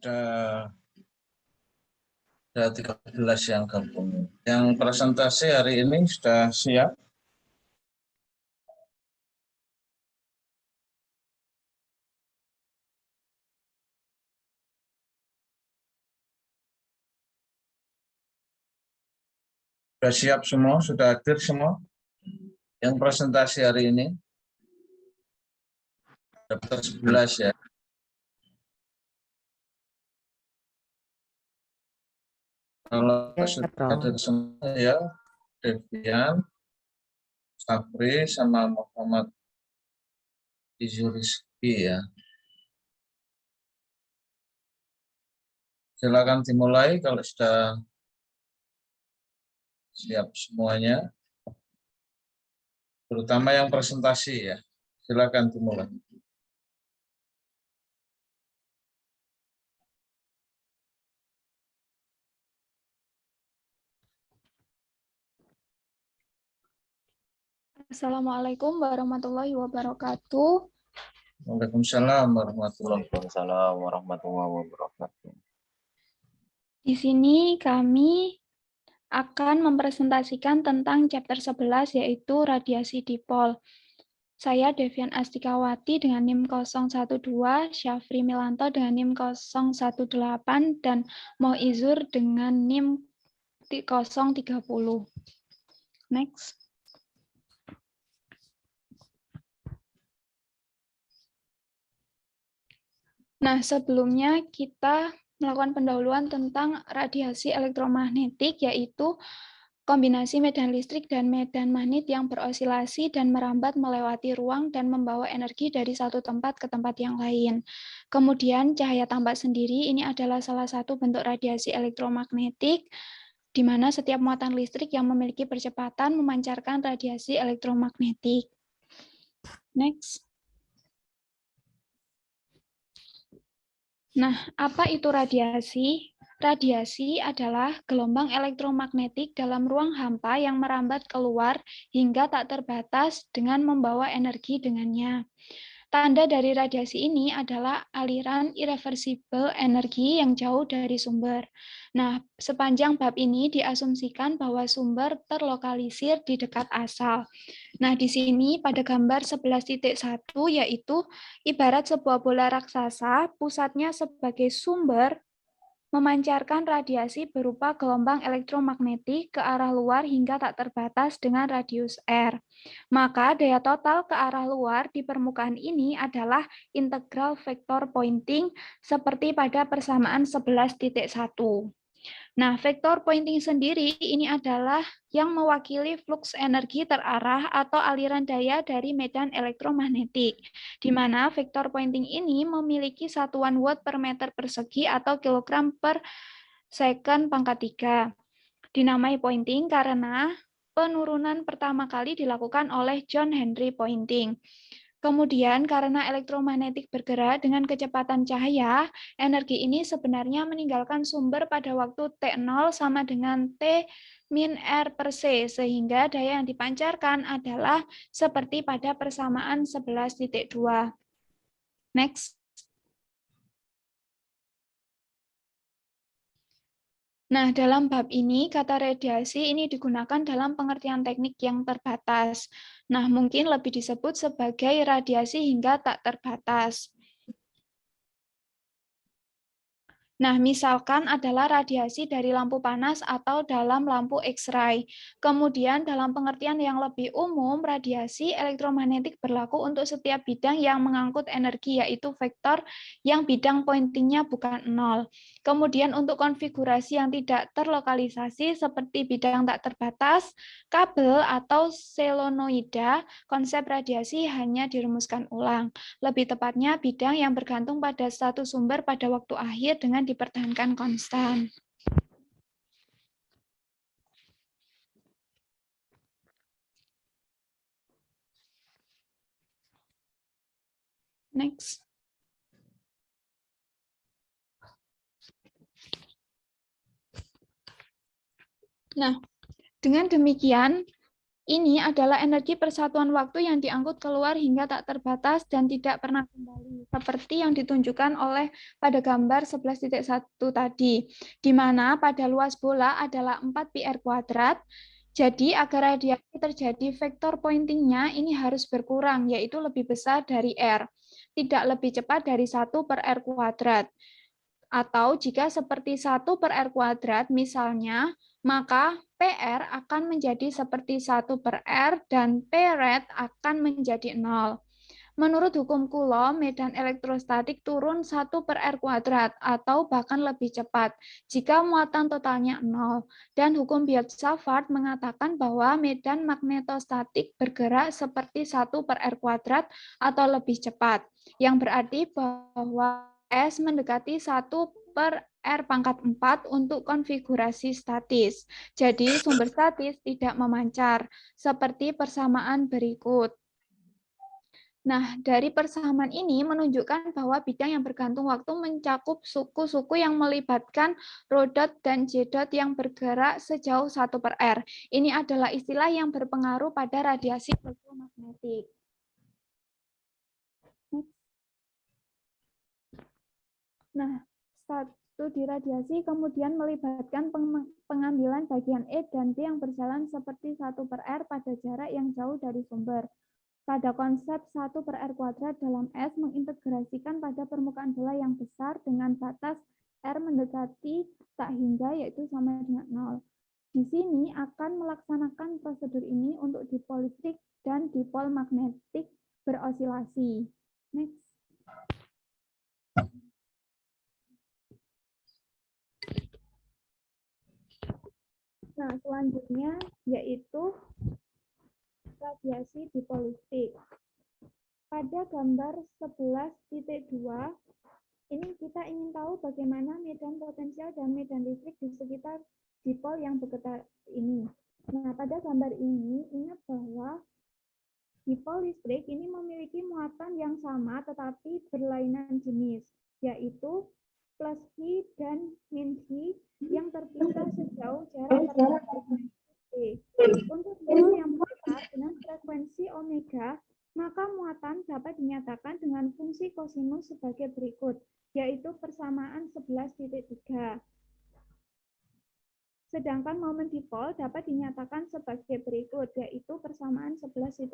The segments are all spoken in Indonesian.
sudah ada 13 yang gabung. Yang presentasi hari ini sudah siap. Sudah siap semua, sudah hadir semua. Yang presentasi hari ini daftar 11 ya. Kalau sudah hadir semua ya, Devian, Sabri, sama Muhammad Izurizki ya. Silakan dimulai kalau sudah siap semuanya. Terutama yang presentasi ya. Silakan dimulai. Assalamualaikum warahmatullahi wabarakatuh. Waalaikumsalam warahmatullahi wabarakatuh. Di sini kami akan mempresentasikan tentang chapter 11 yaitu radiasi dipol. Saya Devian Astikawati dengan NIM 012, Syafri Milanto dengan NIM 018, dan Mohizur dengan NIM 030. Next. Nah, sebelumnya kita melakukan pendahuluan tentang radiasi elektromagnetik, yaitu kombinasi medan listrik dan medan magnet yang berosilasi dan merambat melewati ruang dan membawa energi dari satu tempat ke tempat yang lain. Kemudian cahaya tampak sendiri ini adalah salah satu bentuk radiasi elektromagnetik, di mana setiap muatan listrik yang memiliki percepatan memancarkan radiasi elektromagnetik. Next. Nah, apa itu radiasi? Radiasi adalah gelombang elektromagnetik dalam ruang hampa yang merambat keluar hingga tak terbatas dengan membawa energi dengannya. Tanda dari radiasi ini adalah aliran irreversible energi yang jauh dari sumber. Nah, sepanjang bab ini diasumsikan bahwa sumber terlokalisir di dekat asal. Nah, di sini pada gambar 11.1 yaitu ibarat sebuah bola raksasa, pusatnya sebagai sumber memancarkan radiasi berupa gelombang elektromagnetik ke arah luar hingga tak terbatas dengan radius R. Maka daya total ke arah luar di permukaan ini adalah integral vektor Poynting seperti pada persamaan 11.1. Nah, vektor Poynting sendiri ini adalah yang mewakili fluks energi terarah atau aliran daya dari medan elektromagnetik, di mana vektor Poynting ini memiliki satuan watt per meter persegi atau kilogram per second pangkat 3. Dinamai Poynting karena penurunan pertama kali dilakukan oleh John Henry Poynting. Kemudian karena elektromagnetik bergerak dengan kecepatan cahaya, energi ini sebenarnya meninggalkan sumber pada waktu T0 sama dengan T min R per C, sehingga daya yang dipancarkan adalah seperti pada persamaan 11.2. Next. Nah, dalam bab ini, kata radiasi ini digunakan dalam pengertian teknik yang terbatas. Nah, mungkin lebih disebut sebagai radiasi hingga tak terbatas. Nah, misalkan adalah radiasi dari lampu panas atau dalam lampu X-ray. Kemudian dalam pengertian yang lebih umum, radiasi elektromagnetik berlaku untuk setiap bidang yang mengangkut energi, yaitu vektor yang bidang pointingnya bukan 0. Kemudian untuk konfigurasi yang tidak terlokalisasi seperti bidang tak terbatas, kabel atau selenoida, konsep radiasi hanya dirumuskan ulang. Lebih tepatnya bidang yang bergantung pada satu sumber pada waktu akhir dengan dipertahankan konstan. Next. Nah, dengan demikian Ini adalah energi persatuan waktu yang diangkut keluar hingga tak terbatas dan tidak pernah kembali, seperti yang ditunjukkan oleh pada gambar 11.1 tadi, di mana pada luas bola adalah 4 pi r kuadrat. Jadi agar radiasi terjadi vektor pointingnya ini harus berkurang, yaitu lebih besar dari R, tidak lebih cepat dari 1 per R kuadrat. Atau jika seperti 1 per R kuadrat misalnya, maka PR akan menjadi seperti 1 per R dan P-red akan menjadi 0. Menurut hukum Coulomb, medan elektrostatik turun 1 per R kuadrat atau bahkan lebih cepat jika muatan totalnya 0. Dan hukum Biot-Savart mengatakan bahwa medan magnetostatik bergerak seperti 1 per R kuadrat atau lebih cepat, yang berarti bahwa S mendekati 1 per R pangkat 4 untuk konfigurasi statis. Jadi sumber statis tidak memancar, seperti persamaan berikut. Nah, dari persamaan ini menunjukkan bahwa bidang yang bergantung waktu mencakup suku-suku yang melibatkan rho dot dan J dot yang bergerak sejauh 1 per R. Ini adalah istilah yang berpengaruh pada radiasi elektromagnetik. Nah, studi radiasi kemudian melibatkan pengambilan bagian E dan B yang berjalan seperti 1 per R pada jarak yang jauh dari sumber. Pada konsep 1 per R kuadrat dalam S mengintegrasikan pada permukaan bola yang besar dengan batas R mendekati tak hingga yaitu sama dengan 0. Di sini akan melaksanakan prosedur ini untuk dipol listrik dan dipol magnetik berosilasi. Next. Nah, selanjutnya yaitu radiasi dipol listrik. Pada gambar 11.2, ini kita ingin tahu bagaimana medan potensial dan medan listrik di sekitar dipol yang bergetar ini. Nah, pada gambar ini, ingat bahwa dipol listrik ini memiliki muatan yang sama tetapi berlainan jenis, yaitu plus Hi dan min Hi yang terpisah sejauh jarak frekuensi D. Untuk dipol yang bergetar dengan frekuensi omega, maka muatan dapat dinyatakan dengan fungsi kosinus sebagai berikut, yaitu persamaan 11.3. Sedangkan momen dipol dapat dinyatakan sebagai berikut, yaitu persamaan 11.4,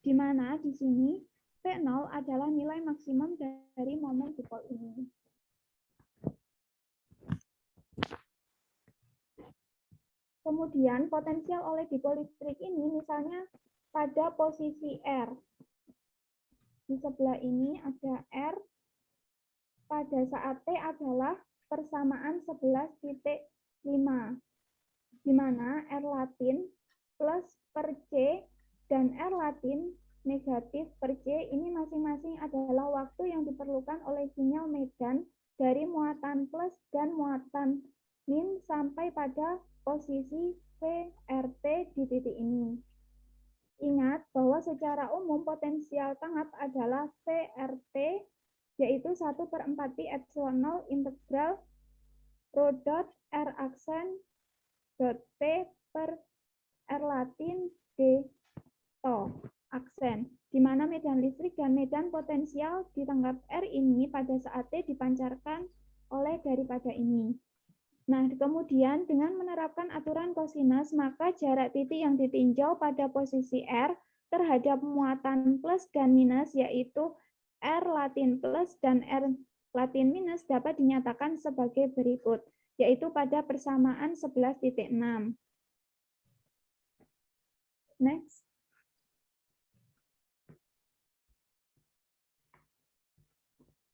di mana di sini P0 adalah nilai maksimum dari momen dipol ini. Kemudian potensial oleh dipol listrik ini misalnya pada posisi R. Di sebelah ini ada R, pada saat T adalah persamaan 11.5, di mana R latin plus per C dan R latin negatif per C ini masing-masing adalah waktu yang diperlukan oleh sinyal medan dari muatan plus dan muatan min sampai pada posisi VRT di titik ini. Ingat bahwa secara umum potensial tanggap adalah VRT, yaitu 1 per 4 pi epsilon 0 integral rho dot R aksen dot P per R latin D to aksen, di mana medan listrik dan medan potensial di tanggap R ini pada saat T dipancarkan oleh daripada ini. Nah, kemudian dengan menerapkan aturan kosinus, maka jarak titik yang ditinjau pada posisi R terhadap muatan plus dan minus, yaitu R latin plus dan R latin minus dapat dinyatakan sebagai berikut, yaitu pada persamaan 11.6. Next.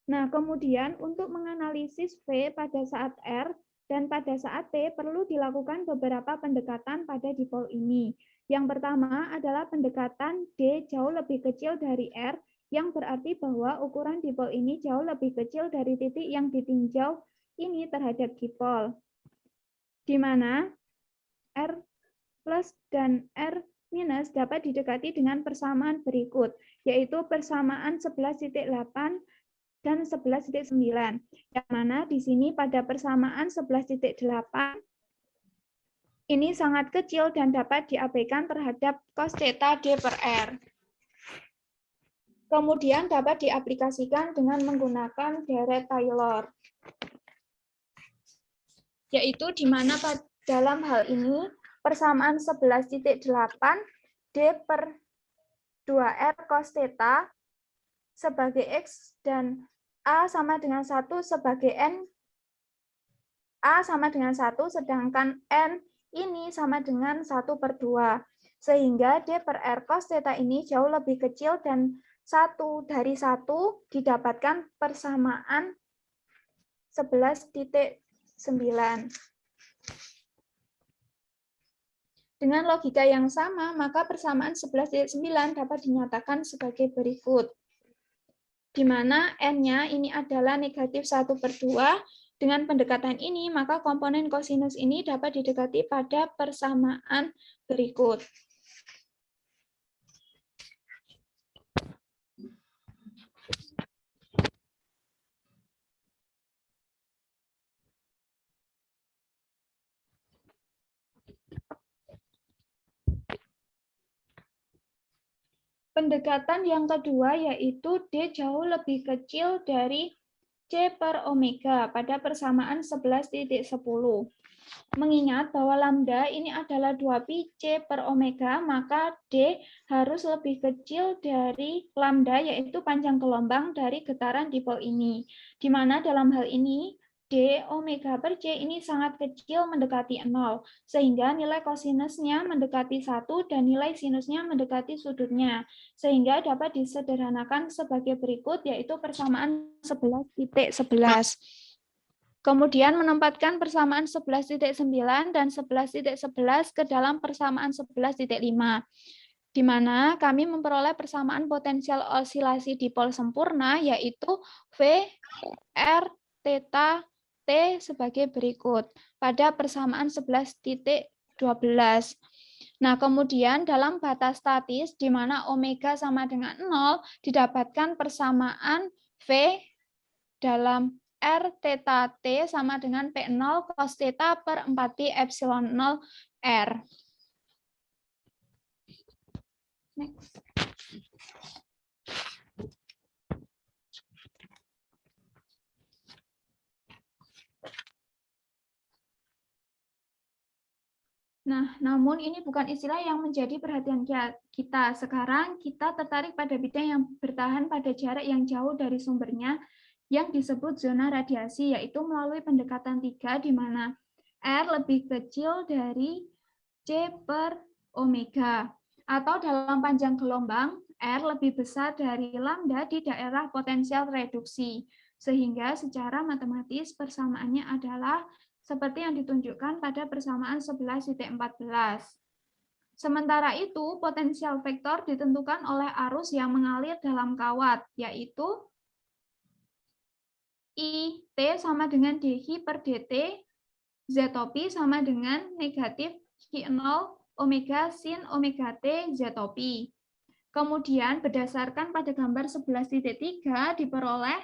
Nah, kemudian untuk menganalisis V pada saat R dan pada saat T perlu dilakukan beberapa pendekatan pada dipol ini. Yang pertama adalah pendekatan D jauh lebih kecil dari R, yang berarti bahwa ukuran dipol ini jauh lebih kecil dari titik yang ditinjau ini terhadap dipol. Di mana R plus dan R minus dapat didekati dengan persamaan berikut, yaitu persamaan 11.8 dan 11.9, yang mana di sini pada persamaan 11.8 ini sangat kecil dan dapat diabaikan terhadap cos theta D per R. Kemudian dapat diaplikasikan dengan menggunakan deret Taylor, yaitu di mana dalam hal ini persamaan 11,8 D per 2R cos theta sebagai X dan A sama dengan 1 sebagai N, A sama dengan 1, sedangkan N ini sama dengan 1 per 2. Sehingga D per R cos theta ini jauh lebih kecil dan 1 dari 1 didapatkan persamaan 11,9. Dengan logika yang sama, maka persamaan 11,9 dapat dinyatakan sebagai berikut. Di mana N-nya ini adalah negatif 1 per 2. Dengan pendekatan ini, maka komponen kosinus ini dapat didekati pada persamaan berikut. Pendekatan yang kedua yaitu D jauh lebih kecil dari C per omega pada persamaan 11,10. Mengingat bahwa lambda ini adalah 2pi C per omega, maka D harus lebih kecil dari lambda, yaitu panjang gelombang dari getaran dipol ini. Di mana dalam hal ini, D omega per C ini sangat kecil mendekati 0, sehingga nilai kosinusnya mendekati 1 dan nilai sinusnya mendekati sudutnya, sehingga dapat disederhanakan sebagai berikut, yaitu persamaan 11,11. Kemudian menempatkan persamaan 11,9 dan 11,11 ke dalam persamaan 11,5, di mana kami memperoleh persamaan potensial osilasi dipol sempurna, yaitu V, R, theta, T sebagai berikut pada persamaan 11,12. Nah, kemudian dalam batas statis di mana omega sama dengan 0 didapatkan persamaan V dalam R theta T sama dengan P0 cos theta per 4pi epsilon 0 R. Next. Nah, namun ini bukan istilah yang menjadi perhatian kita. Sekarang kita tertarik pada bidang yang bertahan pada jarak yang jauh dari sumbernya yang disebut zona radiasi, yaitu melalui pendekatan 3 di mana R lebih kecil dari C per omega. Atau dalam panjang gelombang, R lebih besar dari lambda di daerah potensial reduksi. Sehingga secara matematis persamaannya adalah seperti yang ditunjukkan pada persamaan 11,14. Sementara itu, potensial vektor ditentukan oleh arus yang mengalir dalam kawat, yaitu IT sama dengan dhi per dt, ztopi sama dengan negatif Q0 omega sin omega t ztopi. Kemudian berdasarkan pada gambar 11,3 diperoleh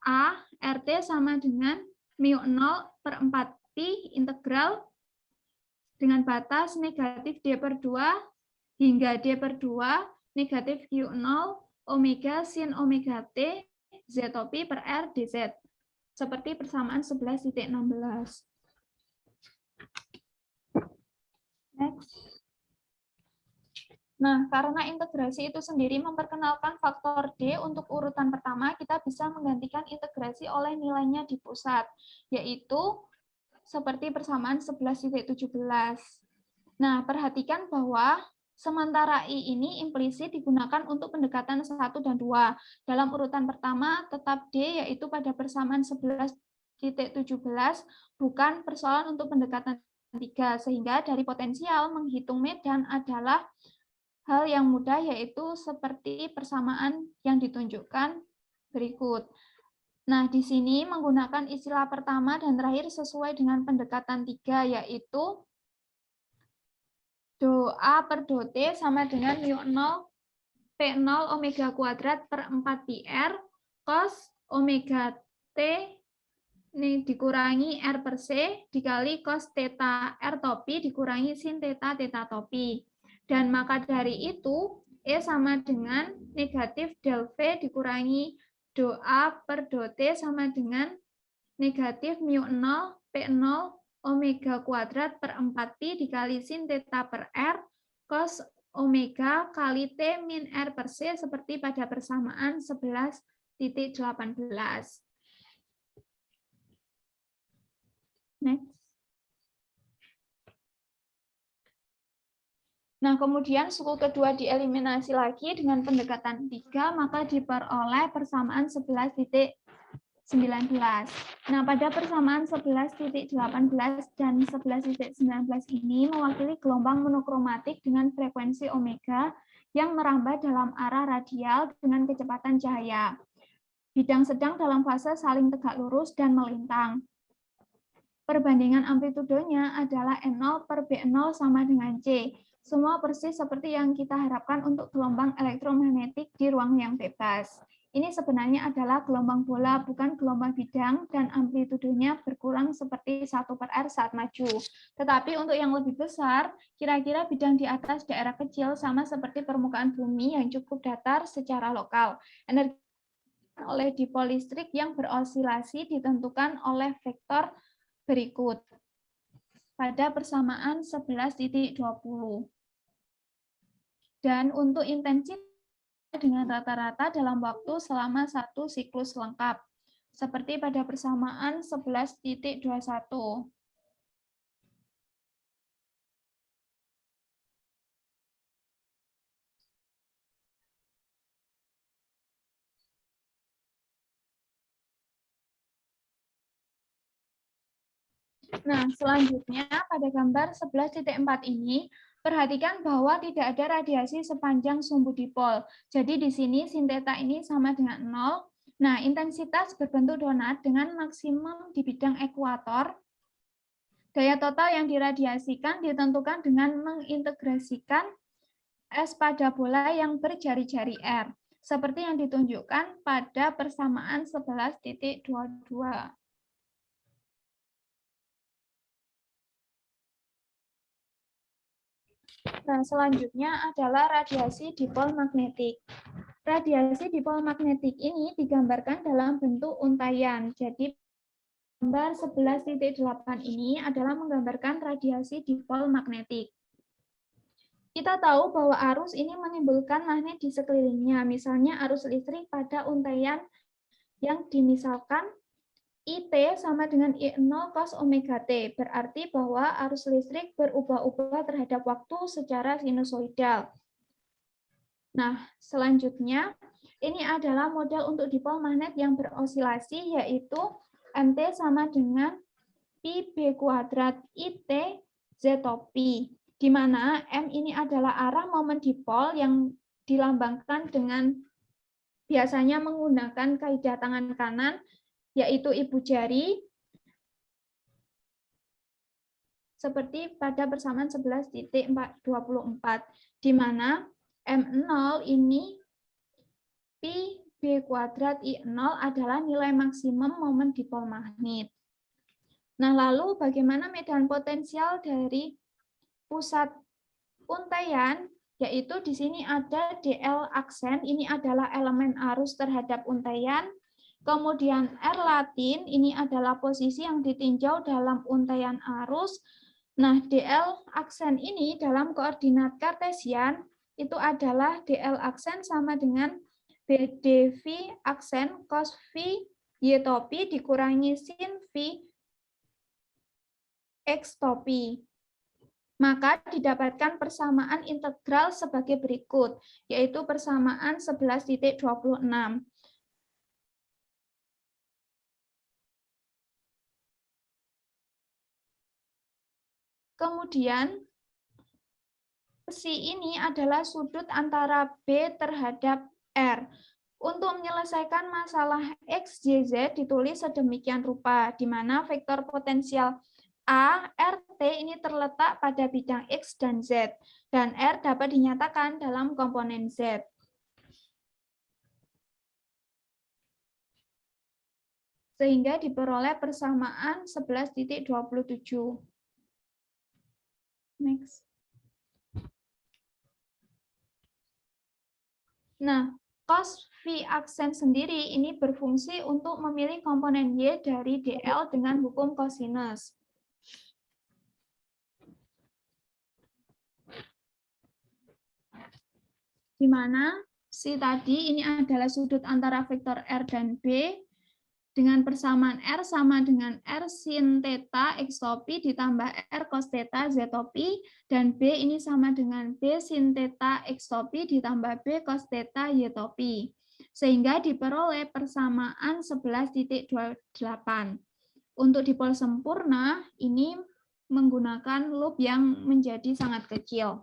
A, RT sama dengan mu0 per 4pi integral dengan batas negatif D per 2 hingga D per 2 negatif Q0 omega sin omega T ztopi per R dz. Seperti persamaan 11,16. Next. Nah, karena integrasi itu sendiri memperkenalkan faktor D untuk urutan pertama, kita bisa menggantikan integrasi oleh nilainya di pusat, yaitu seperti persamaan 11,17. Nah, perhatikan bahwa sementara I ini implisit digunakan untuk pendekatan 1 dan 2. Dalam urutan pertama, tetap D, yaitu pada persamaan 11,17, bukan persoalan untuk pendekatan 3, sehingga dari potensial menghitung medan adalah hal yang mudah, yaitu seperti persamaan yang ditunjukkan berikut. Nah, di sini menggunakan istilah pertama dan terakhir sesuai dengan pendekatan 3, yaitu do A per do T sama dengan mu0 P0 omega kuadrat per 4pi R cos omega T ini dikurangi R per C dikali cos theta R topi dikurangi sin theta theta topi. Dan maka dari itu, E sama dengan negatif del V dikurangi do A per do T sama dengan negatif mu 0 P0 omega kuadrat per 4pi dikali sin theta per R cos omega kali T min R per C seperti pada persamaan 11.18. Next. Nah, kemudian suku kedua dieliminasi lagi dengan pendekatan 3, maka diperoleh persamaan 11.19. Nah, pada persamaan 11.18 dan 11.19 ini mewakili gelombang monokromatik dengan frekuensi omega yang merambat dalam arah radial dengan kecepatan cahaya. Bidang sedang dalam fase saling tegak lurus dan melintang. Perbandingan amplitudenya adalah N0 per B0 sama dengan C. Semua persis seperti yang kita harapkan untuk gelombang elektromagnetik di ruang yang bebas. Ini sebenarnya adalah gelombang bola, bukan gelombang bidang, dan amplitudenya berkurang seperti 1 per R saat maju. Tetapi untuk yang lebih besar, kira-kira bidang di atas daerah kecil sama seperti permukaan bumi yang cukup datar secara lokal. Energi oleh dipol listrik yang berosilasi ditentukan oleh vektor berikut pada persamaan 11.20. Dan untuk intensitas dengan rata-rata dalam waktu selama satu siklus lengkap, seperti pada persamaan 11.21. Nah, selanjutnya pada gambar 11.4 ini, perhatikan bahwa tidak ada radiasi sepanjang sumbu dipol. Jadi di sini sin theta ini sama dengan 0. Nah, intensitas berbentuk donat dengan maksimum di bidang ekuator. Daya total yang diradiasikan ditentukan dengan mengintegrasikan S pada bola yang berjari-jari R, seperti yang ditunjukkan pada persamaan 11.22. Nah, selanjutnya adalah radiasi dipol magnetik. Radiasi dipol magnetik ini digambarkan dalam bentuk untaian. Jadi, gambar 11.8 ini adalah menggambarkan radiasi dipol magnetik. Kita tahu bahwa arus ini menimbulkan magnet di sekelilingnya. Misalnya arus listrik pada untaian yang dimisalkan IT sama dengan I0 cos omega T, berarti bahwa arus listrik berubah-ubah terhadap waktu secara sinusoidal. Nah, selanjutnya, ini adalah model untuk dipol magnet yang berosilasi, yaitu MT sama dengan Pi B kuadrat IT Z topi, di mana M ini adalah arah momen dipol yang dilambangkan dengan biasanya menggunakan kaidah tangan kanan, yaitu ibu jari, seperti pada persamaan 11.24, di mana M0 ini Pi B kuadrat I0 adalah nilai maksimum momen dipol magnet. Nah, lalu bagaimana medan potensial dari pusat untaian, yaitu di sini ada DL aksen, ini adalah elemen arus terhadap untaian. Kemudian R latin, ini adalah posisi yang ditinjau dalam untaian arus. Nah, DL aksen ini dalam koordinat kartesian, itu adalah DL aksen sama dengan BdV aksen cos V Y topi dikurangi sin V X topi. Maka didapatkan persamaan integral sebagai berikut, yaitu persamaan 11.26. Kemudian, si ini adalah sudut antara B terhadap R. Untuk menyelesaikan masalah X, Y, Z ditulis sedemikian rupa, di mana vektor potensial A, R, T ini terletak pada bidang X dan Z, dan R dapat dinyatakan dalam komponen Z. sehingga diperoleh persamaan 11.27. Next. Nah, cos V aksen sendiri ini berfungsi untuk memilih komponen Y dari DL dengan hukum kosinus. Di mana si tadi ini adalah sudut antara vektor R dan B dengan persamaan R sama dengan R sin theta X topi ditambah R cos theta Z topi, dan B ini sama dengan B sin theta X topi ditambah B cos theta Y topi. Sehingga diperoleh persamaan 11.28. Untuk dipol sempurna, ini menggunakan loop yang menjadi sangat kecil.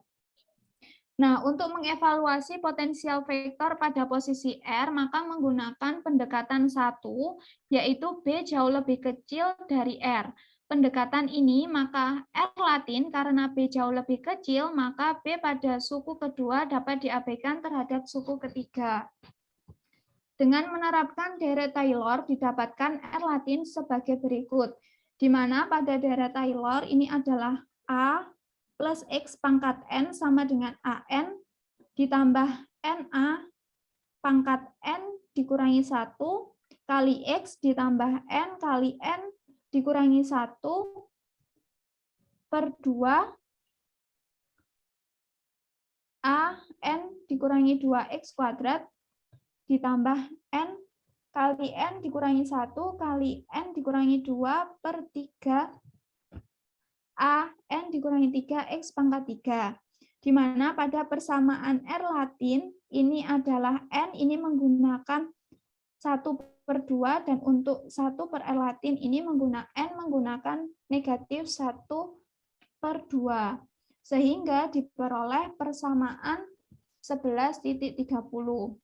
Nah, untuk mengevaluasi potensial vektor pada posisi R, maka menggunakan pendekatan 1, yaitu B jauh lebih kecil dari R. Pendekatan ini, maka R latin karena B jauh lebih kecil, maka B pada suku kedua dapat diabaikan terhadap suku ketiga. Dengan menerapkan deret Taylor, didapatkan R latin sebagai berikut, di mana pada deret Taylor ini adalah A plus X pangkat N sama dengan AN ditambah NA pangkat N dikurangi 1 kali X ditambah N kali N dikurangi 1 per 2 AN dikurangi 2X kuadrat ditambah N kali N dikurangi 1 kali N dikurangi 2 per 3 AN dikurangi 3X pangkat 3. Di mana pada persamaan R latin, ini adalah N, ini menggunakan 1/2, dan untuk 1 per R latin ini menggunakan negatif 1/2. Sehingga diperoleh persamaan 11.30.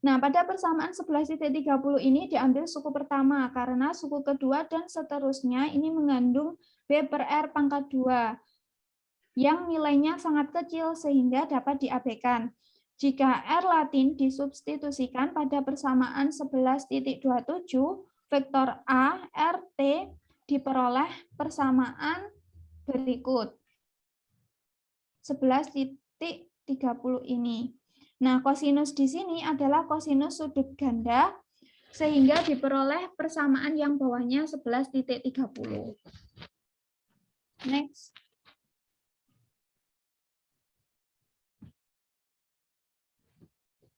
Nah, pada persamaan 11.30 ini diambil suku pertama, karena suku kedua dan seterusnya ini mengandung B per R pangkat 2, yang nilainya sangat kecil sehingga dapat diabaikan. Jika R latin disubstitusikan pada persamaan 11.27, vektor A, RT diperoleh persamaan berikut. 11.30 ini. Nah, kosinus di sini adalah kosinus sudut ganda, sehingga diperoleh persamaan yang bawahnya 11.30. Next.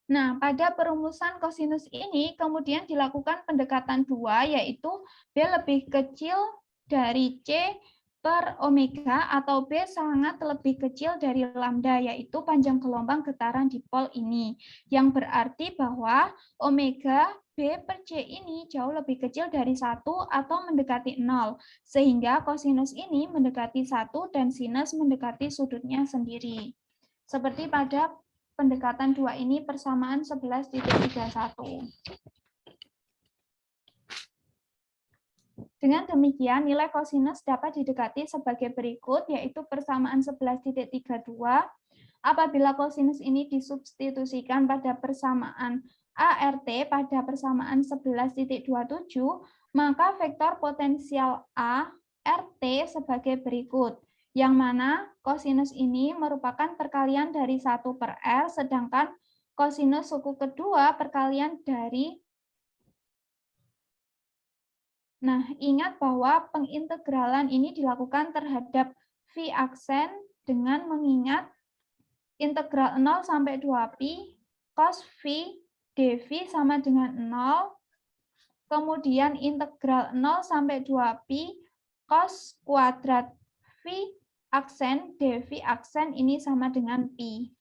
Nah, pada perumusan kosinus ini kemudian dilakukan pendekatan 2, yaitu B lebih kecil dari C per omega atau B sangat lebih kecil dari lambda, yaitu panjang gelombang getaran dipol ini. Yang berarti bahwa omega B per C ini jauh lebih kecil dari 1 atau mendekati 0. Sehingga kosinus ini mendekati 1 dan sinus mendekati sudutnya sendiri. Seperti pada pendekatan 2 ini persamaan 11.31. Dengan demikian, nilai kosinus dapat didekati sebagai berikut, yaitu persamaan 11.32. Apabila kosinus ini disubstitusikan pada persamaan ART pada persamaan 11.27, maka vektor potensial A, RT sebagai berikut, yang mana kosinus ini merupakan perkalian dari 1 per R, sedangkan kosinus suku kedua perkalian dari. Nah, ingat bahwa pengintegralan ini dilakukan terhadap V aksen dengan mengingat integral 0 sampai 2pi cos V dV sama dengan 0, kemudian integral 0 sampai 2pi cos kuadrat V aksen dV aksen ini sama dengan pi.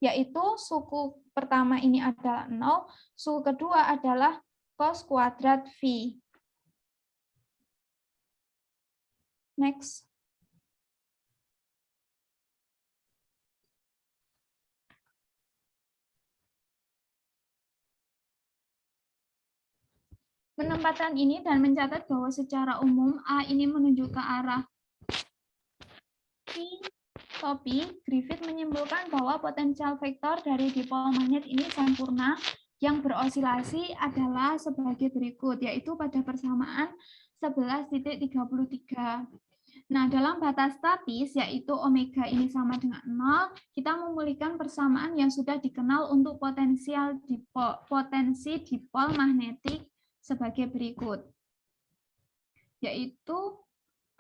Yaitu suku pertama ini adalah 0, suku kedua adalah cos kuadrat V. Next. Penempatan ini dan mencatat bahwa secara umum A ini menuju ke arah P topi, Griffith menyimpulkan bahwa potensial vektor dari dipol magnet ini sempurna, yang berosilasi adalah sebagai berikut, yaitu pada persamaan 11.33. Nah, dalam batas statis, yaitu omega ini sama dengan 0, kita memulihkan persamaan yang sudah dikenal untuk potensi dipol magnetik sebagai berikut, yaitu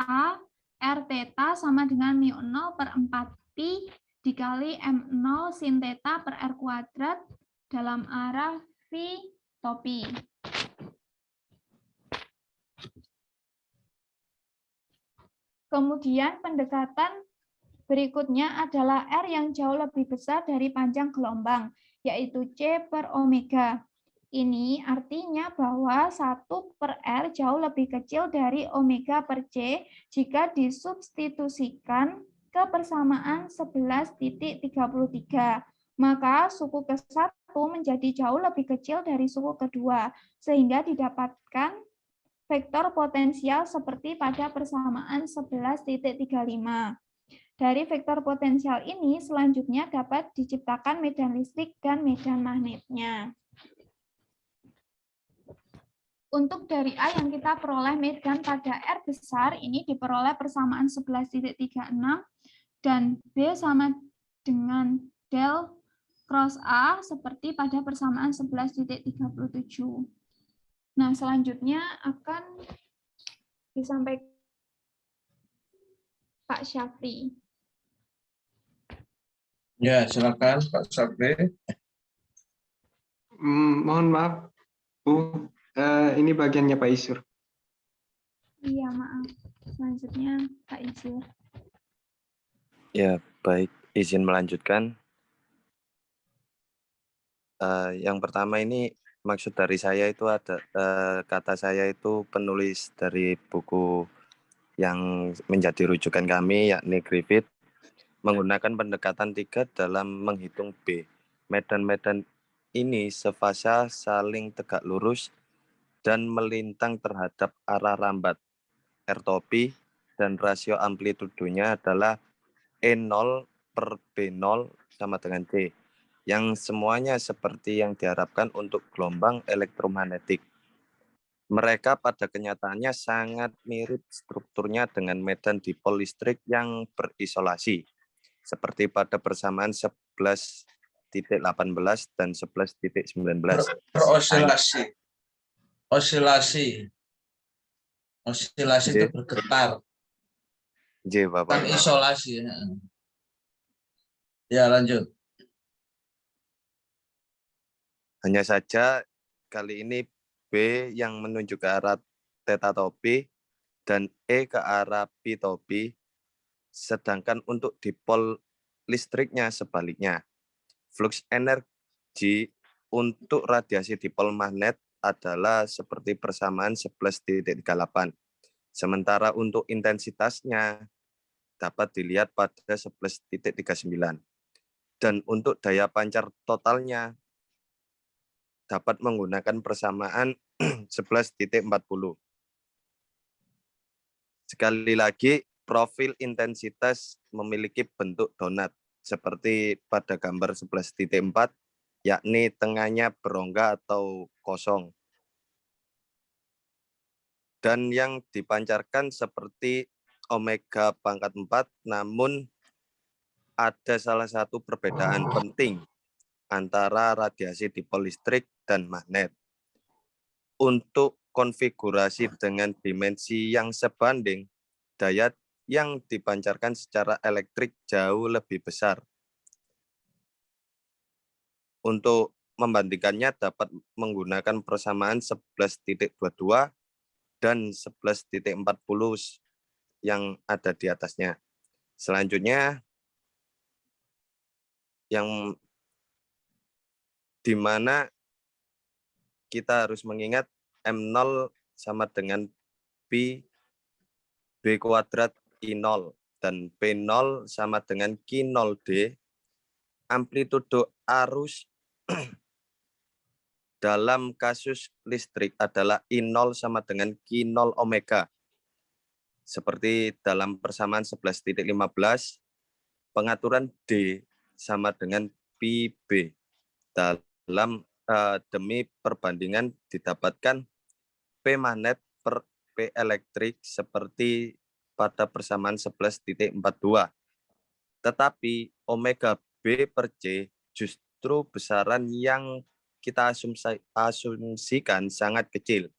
A R theta sama dengan mu0 per 4pi dikali M0 sin theta per R kuadrat dalam arah phi topi. Kemudian pendekatan berikutnya adalah R yang jauh lebih besar dari panjang gelombang, yaitu C per omega. Ini artinya bahwa 1 per R jauh lebih kecil dari omega per C jika disubstitusikan ke persamaan 11.33. Maka suku ke-1 menjadi jauh lebih kecil dari suku kedua, sehingga didapatkan vektor potensial seperti pada persamaan 11.35. Dari vektor potensial ini selanjutnya dapat diciptakan medan listrik dan medan magnetnya. Untuk dari A yang kita peroleh medan pada R besar, ini diperoleh persamaan 11.36, dan B sama dengan del cross A seperti pada persamaan 11.37. Nah, selanjutnya akan disampaikan Pak Syafri. Ya, silakan Pak Sabri. Mohon maaf, Bu. Ini bagiannya Pak Isur. Iya, maaf. Selanjutnya Pak Isur. Ya, baik. Izin melanjutkan. Yang pertama ini maksud dari saya itu ada kata saya itu penulis dari buku yang menjadi rujukan kami, yakni Griffith, menggunakan pendekatan 3 dalam menghitung B. Medan-medan ini sefasa, saling tegak lurus, dan melintang terhadap arah rambat R topi, dan rasio amplitudonya adalah E0 per B0 sama dengan C, yang semuanya seperti yang diharapkan untuk gelombang elektromagnetik. Mereka pada kenyataannya sangat mirip strukturnya dengan medan dipol listrik yang berisolasi, seperti pada persamaan 11.18 dan 11.19. Berosilasi. Osilasi itu bergetar, J, Bapak. bukan isolasi. Ya, lanjut. Hanya saja kali ini B yang menunjuk ke arah theta topi dan E ke arah pi topi, sedangkan untuk dipol listriknya sebaliknya. Flux energi untuk radiasi dipol magnet adalah seperti persamaan 11.38. Sementara untuk intensitasnya dapat dilihat pada 11.39. Dan untuk daya pancar totalnya dapat menggunakan persamaan 11.40. Sekali lagi, profil intensitas memiliki bentuk donat, seperti pada gambar 11.4, yakni tengahnya berongga atau kosong. Dan yang dipancarkan seperti omega pangkat 4, namun ada salah satu perbedaan penting antara radiasi dipol listrik dan magnet. Untuk konfigurasi dengan dimensi yang sebanding, daya yang dipancarkan secara elektrik jauh lebih besar. Untuk membandingkannya dapat menggunakan persamaan 11.22 dan 11.40 yang ada di atasnya. Selanjutnya, yang di mana kita harus mengingat M0 sama dengan pi B kuadrat I0 dan P0 sama dengan Q0D. Amplitudo arus dalam kasus listrik adalah I0 sama dengan Q0 omega. Seperti dalam persamaan 11.15, pengaturan D sama dengan pi B dalam demi perbandingan didapatkan P magnet per P elektrik seperti pada persamaan 11.42. Tetapi omega B per C justru besaran yang kita asumsikan sangat kecil,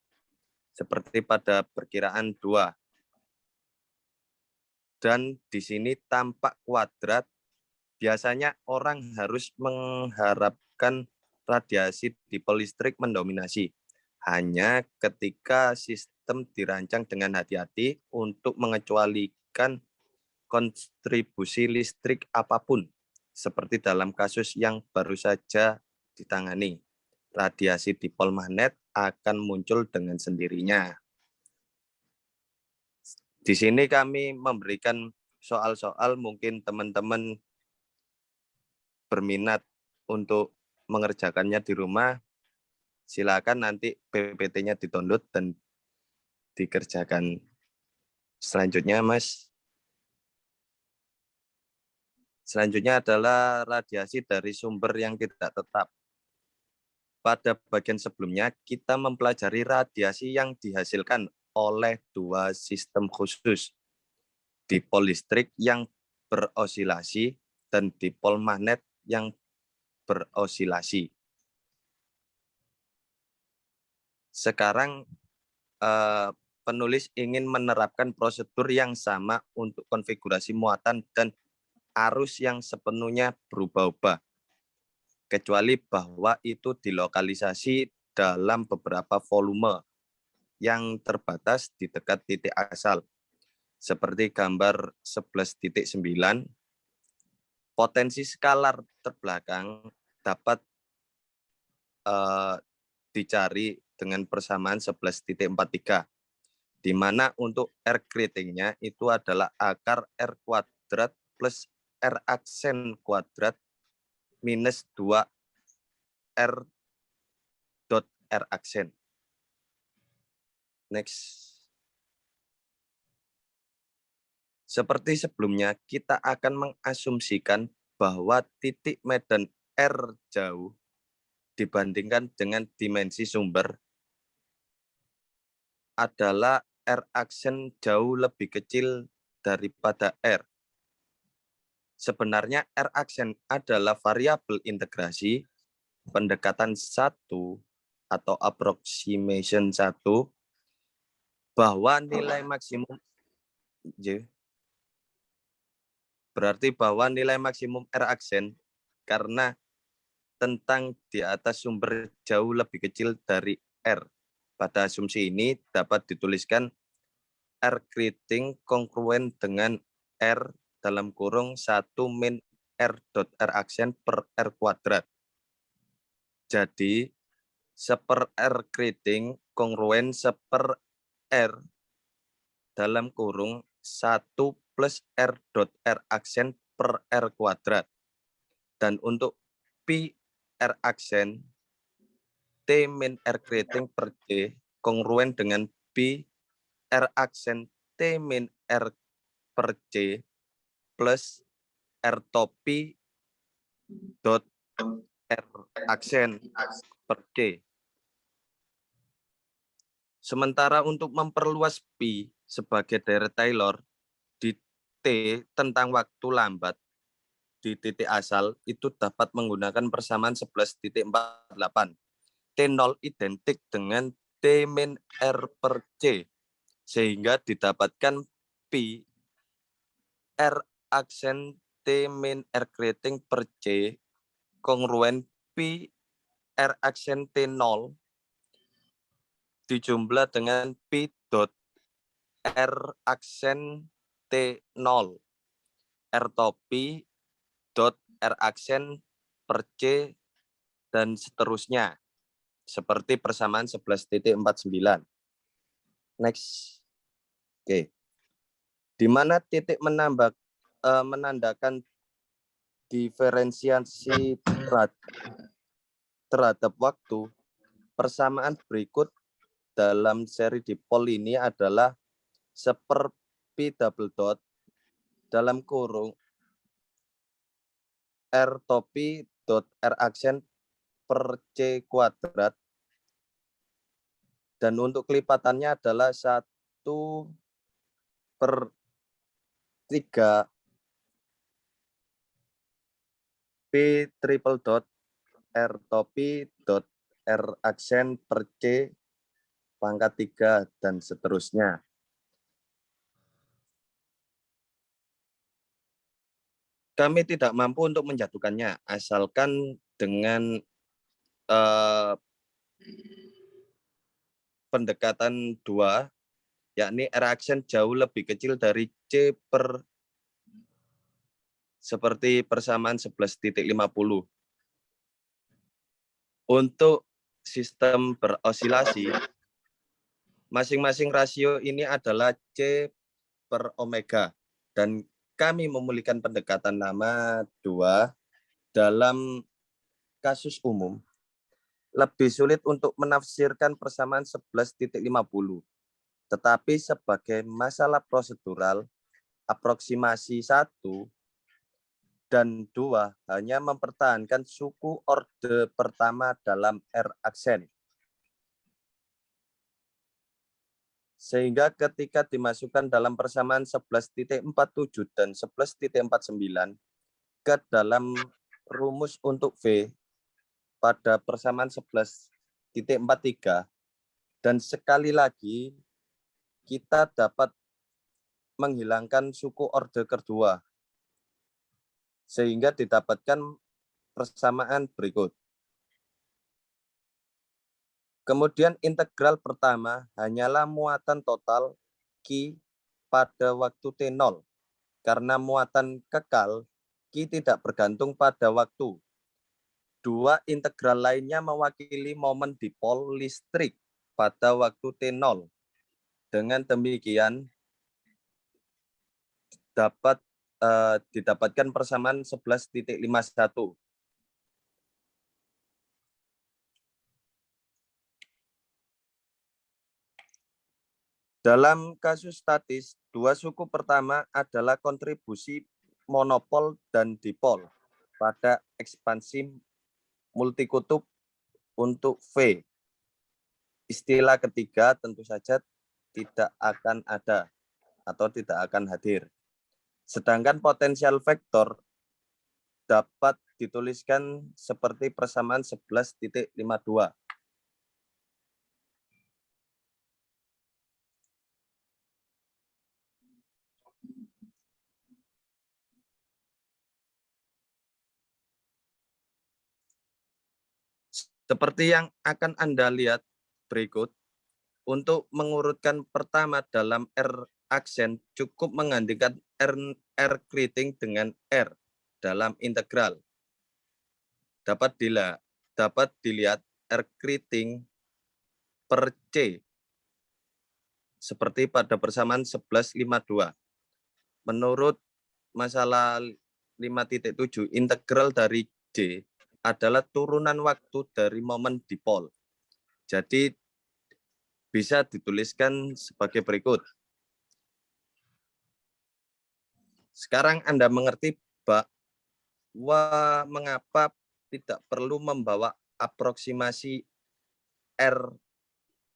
seperti pada perkiraan 2. Dan di sini tampak kuadrat. Biasanya orang harus mengharapkan radiasi dipol listrik mendominasi hanya ketika sistem dirancang dengan hati-hati untuk mengecualikan kontribusi listrik apapun, seperti dalam kasus yang baru saja ditangani. Radiasi dipol magnet akan muncul dengan sendirinya. Di sini kami memberikan soal-soal, mungkin teman-teman berminat untuk mengerjakannya di rumah, silakan nanti PPT-nya di-download dan dikerjakan. Selanjutnya, Mas. Selanjutnya adalah radiasi dari sumber yang tidak tetap. Pada bagian sebelumnya, kita mempelajari radiasi yang dihasilkan oleh dua sistem khusus, dipol listrik yang berosilasi dan dipol magnet yang berosilasi. Sekarang penulis ingin menerapkan prosedur yang sama untuk konfigurasi muatan dan arus yang sepenuhnya berubah-ubah, kecuali bahwa itu dilokalisasi dalam beberapa volume yang terbatas di dekat titik asal. Seperti gambar 11.9, potensi skalar terbelakang dapat dicari dengan persamaan 11.43, di mana untuk R keritingnya itu adalah akar R kuadrat plus R aksen kuadrat minus 2 R dot R aksen. Next. Seperti sebelumnya, kita akan mengasumsikan bahwa titik medan R jauh dibandingkan dengan dimensi sumber adalah R aksen jauh lebih kecil daripada R. Sebenarnya R aksen adalah variabel integrasi pendekatan 1 atau approximation 1 bahwa nilai maksimum berarti bahwa nilai maksimum R aksen karena tentang di atas sumber jauh lebih kecil dari R. Pada asumsi ini dapat dituliskan R keriting kongruen dengan R dalam kurung 1 min R dot R aksen per R kuadrat. Jadi, seper R keriting kongruen seper R dalam kurung 1 plus R dot R aksen per R kuadrat. Dan untuk pi R aksen, T min R keriting per C kongruen dengan pi R aksen T min R per C plus R topi dot R aksen per C. Sementara untuk memperluas pi sebagai daerah Taylor di T tentang waktu lambat di titik asal itu dapat menggunakan persamaan 11.48. T0 identik dengan T min R per C, sehingga didapatkan pi R aksen T min R keriting per C kongruen pi R aksen T0 dijumlah dengan pi dot R aksen T0 R topi dot R aksen per C dan seterusnya seperti persamaan 11.49. Next. Oke. Di mana titik menandakan diferensiasi terhadap waktu, persamaan berikut dalam seri dipol ini adalah seper pi double dot dalam kurung R topi dot R aksen per C kuadrat. Dan untuk kelipatannya adalah 1/3 P triple dot R topi dot R aksen per C pangkat 3 dan seterusnya. Kami tidak mampu untuk menjatuhkannya, asalkan dengan pendekatan 2, yakni R aksen jauh lebih kecil dari C seperti persamaan 11.50. Untuk sistem berosilasi, masing-masing rasio ini adalah C per omega. Dan kami memilihkan pendekatan nama 2 dalam kasus umum. Lebih sulit untuk menafsirkan persamaan 11.50. Tetapi sebagai masalah prosedural, aproksimasi 1 dan 2 hanya mempertahankan suku orde pertama dalam R aksen. Sehingga ketika dimasukkan dalam persamaan 11.47 dan 11.49 ke dalam rumus untuk V pada persamaan 11.43, dan sekali lagi kita dapat menghilangkan suku orde kedua, sehingga didapatkan persamaan berikut. Kemudian integral pertama hanyalah muatan total Q pada waktu T0. Karena muatan kekal, Q tidak bergantung pada waktu. 2 integral lainnya mewakili momen dipol listrik pada waktu T0. Dengan demikian, dapat didapatkan persamaan 11.51. Dalam kasus statis, 2 suku pertama adalah kontribusi monopol dan dipol pada ekspansi multikutub untuk V. Istilah ketiga tentu saja tidak akan ada atau tidak akan hadir. Sedangkan potensial vektor dapat dituliskan seperti persamaan 11.52. Seperti yang akan Anda lihat berikut, untuk mengurutkan pertama dalam R aksen cukup menggantikan R keriting dengan R dalam integral. Dapat dilihat R keriting per C seperti pada persamaan 11.52. Menurut masalah 5.7, integral dari D adalah turunan waktu dari momen dipol. Jadi bisa dituliskan sebagai berikut. Sekarang Anda mengerti bahwa mengapa tidak perlu membawa aproksimasi R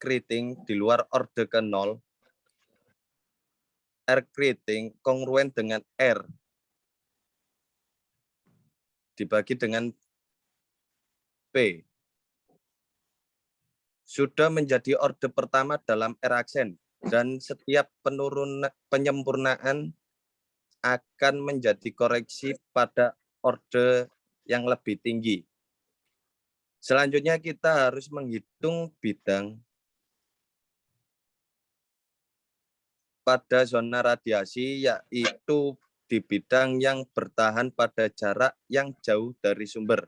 keriting di luar orde ke 0. R keriting kongruen dengan R dibagi dengan P. Sudah menjadi orde pertama dalam R aksen, dan setiap penyempurnaan akan menjadi koreksi pada orde yang lebih tinggi. Selanjutnya kita harus menghitung bidang pada zona radiasi, yaitu di bidang yang bertahan pada jarak yang jauh dari sumber.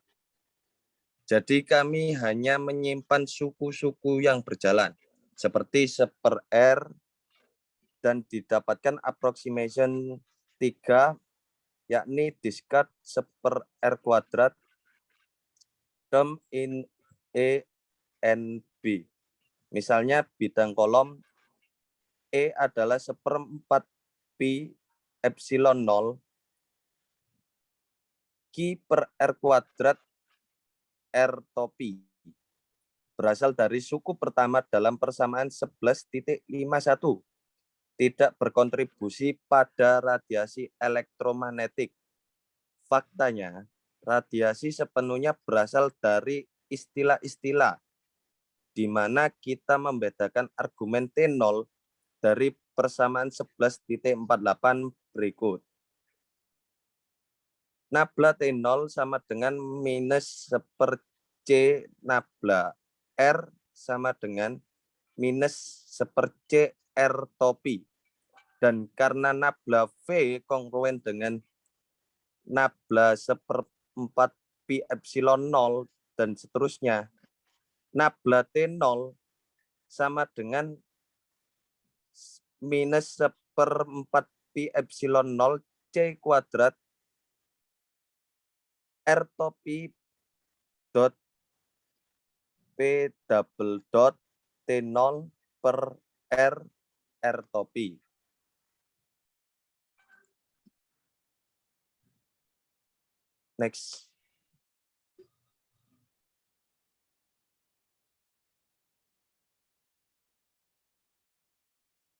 Jadi kami hanya menyimpan suku-suku yang berjalan, seperti 1/R, dan didapatkan approximation 3, yakni discard 1/R kuadrat term in E and B. Misalnya bidang kolom E adalah 1/4 pi epsilon 0 Q per R kuadrat R topi berasal dari suku pertama dalam persamaan 11.51, tidak berkontribusi pada radiasi elektromagnetik. Faktanya, radiasi sepenuhnya berasal dari istilah-istilah di mana kita membedakan argumen T0 dari persamaan 11.48 berikut. Nabla T0 sama dengan minus 1/C nabla R sama dengan minus 1/C R topi. Dan karena nabla V kongruen dengan nabla 1/4 pi epsilon 0 dan seterusnya, nabla T0 sama dengan minus 1/4 pi epsilon 0 C kuadrat R topi dot P double dot T0 per R topi. Next.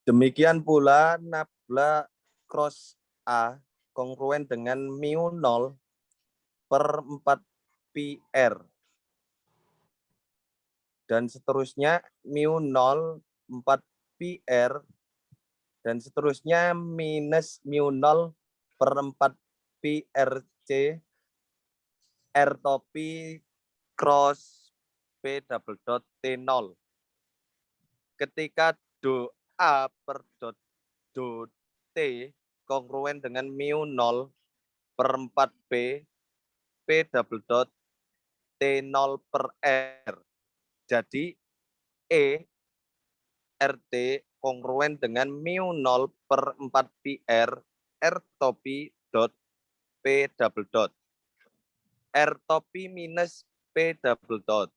Demikian pula nabla cross A kongruen dengan mu 0 per 4 pi R. Dan seterusnya mu 0 4 pi R dan seterusnya minus mu 0 per 4 pi RC R topi cross P double dot T0. Ketika do A per dot do T kongruen dengan mu 0 per 4 P double dot T0 per R. Jadi E RT kongruen dengan mu 0 per 4 pi R topi dot P double dot. R topi minus P double dot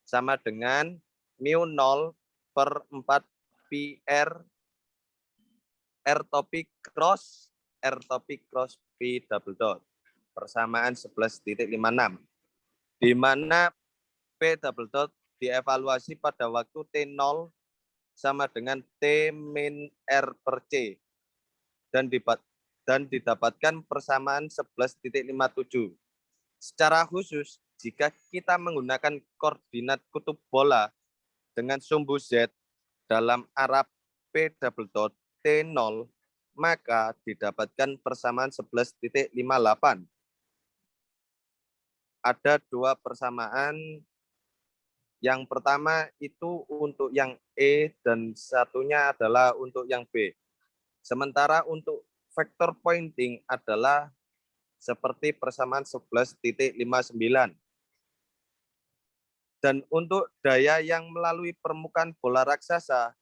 sama dengan mu 0 per 4 pi R topi cross P double dot. Persamaan 11.56. Di mana P double dot dievaluasi pada waktu T0 sama dengan T min R per C dan didapatkan persamaan 11.57. Secara khusus, jika kita menggunakan koordinat kutub bola dengan sumbu Z dalam arah P double dot T0, maka didapatkan persamaan 11.58. Ada dua persamaan. Yang pertama itu untuk yang E dan satunya adalah untuk yang B. Sementara untuk vector pointing adalah seperti persamaan 11.59. Dan untuk daya yang melalui permukaan bola raksasa,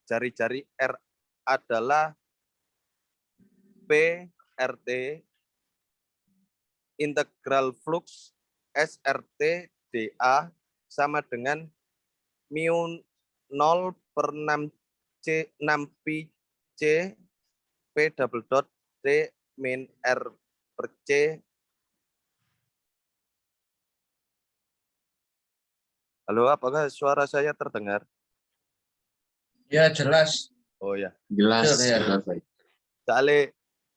jari-jari R adalah P RT integral flux SRT dA sama dengan mu 0 per 6 pi C P double dot T min R per C. Halo, apakah suara saya terdengar? Ya, jelas. Oh ya. Jelas. Betul, ya. Jelas, Pak. Soalnya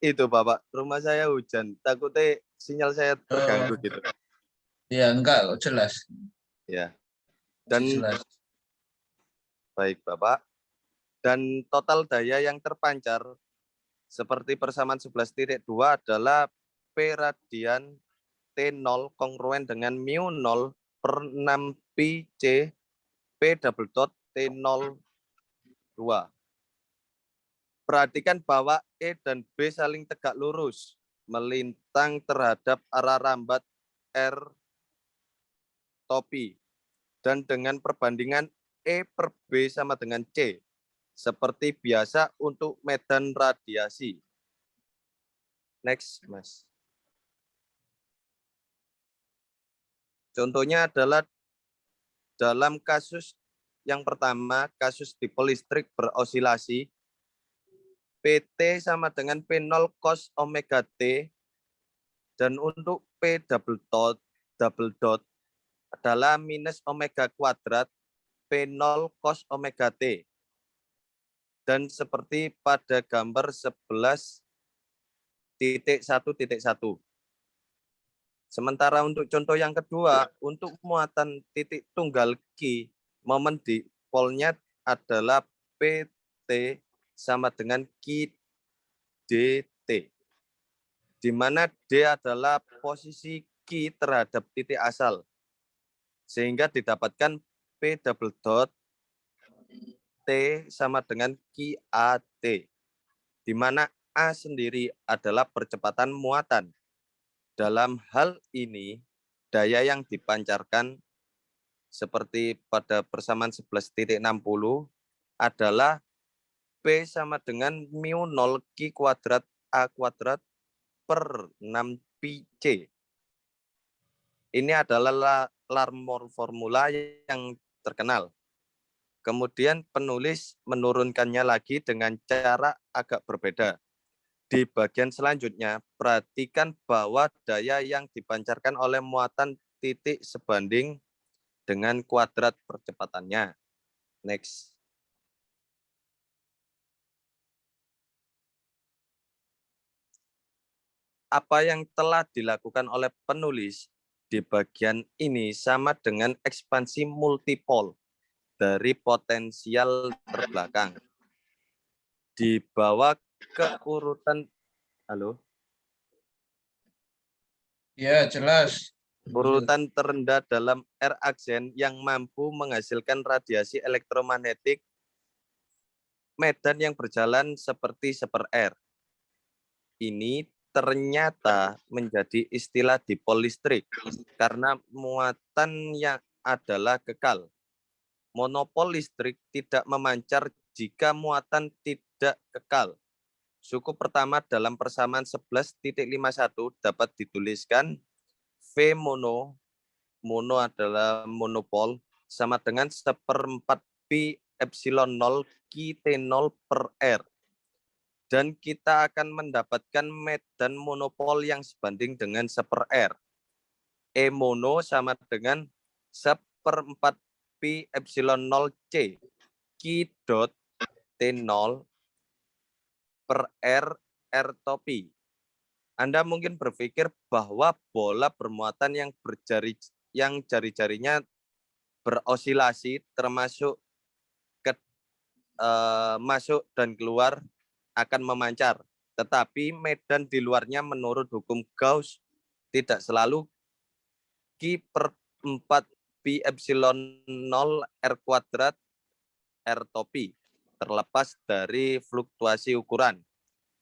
itu Bapak, rumah saya hujan. Takutnya sinyal saya terganggu gitu. Ya, enggak, jelas. Ya. Dan Jelas. baik Bapak. Dan total daya yang terpancar seperti persamaan 11.2 adalah P radian T0 kongruen dengan mu 0 per 6 pi C P double dot T0 2. Perhatikan bahwa E dan B saling tegak lurus, melintang terhadap arah rambat R topi. Dan dengan perbandingan E per B sama dengan C, seperti biasa untuk medan radiasi. Next, Mas. Contohnya adalah dalam kasus yang pertama, kasus dipol listrik berosilasi, PT sama dengan P0 cos omega T, dan untuk P double dot adalah minus omega kuadrat P0 cos omega T. Dan seperti pada gambar 11.1.1. Sementara untuk contoh yang kedua, untuk muatan titik tunggal Q, momen dipolnya adalah PT sama dengan Q dt, di mana D adalah posisi Q terhadap titik asal, sehingga didapatkan P double dot T sama dengan QAT, di mana A sendiri adalah percepatan muatan. Dalam hal ini, daya yang dipancarkan seperti pada persamaan 11.60 adalah P sama dengan mu 0 Q kuadrat A kuadrat per 6 pi C. Ini adalah formula yang terkenal. Kemudian penulis menurunkannya lagi dengan cara agak berbeda. Di bagian selanjutnya, perhatikan bahwa daya yang dipancarkan oleh muatan titik sebanding dengan kuadrat percepatannya. Next. Apa yang telah dilakukan oleh penulis di bagian ini sama dengan ekspansi multipol dari potensial terbelakang. Dibawa ke urutan, halo? Ya, jelas. Urutan terendah dalam R aksen yang mampu menghasilkan radiasi elektromagnetik medan yang berjalan seperti seper-R. Ini ternyata menjadi istilah dipol listrik karena muatan yang adalah kekal. Monopol listrik tidak memancar jika muatan tidak kekal. Suku pertama dalam persamaan 11.51 dapat dituliskan V mono adalah monopol, sama dengan 1/4 pi epsilon 0 Q T0 per R. Dan kita akan mendapatkan medan monopol yang sebanding dengan 1/R. E mono sama dengan 1/4 pi epsilon 0 C Q dot T0 per R R topi. Anda mungkin berpikir bahwa bola bermuatan yang jari-jarinya berosilasi termasuk masuk dan keluar akan memancar. Tetapi medan di luarnya menurut hukum Gauss tidak selalu Q per 4 pi epsilon 0 R kuadrat R topi, terlepas dari fluktuasi ukuran.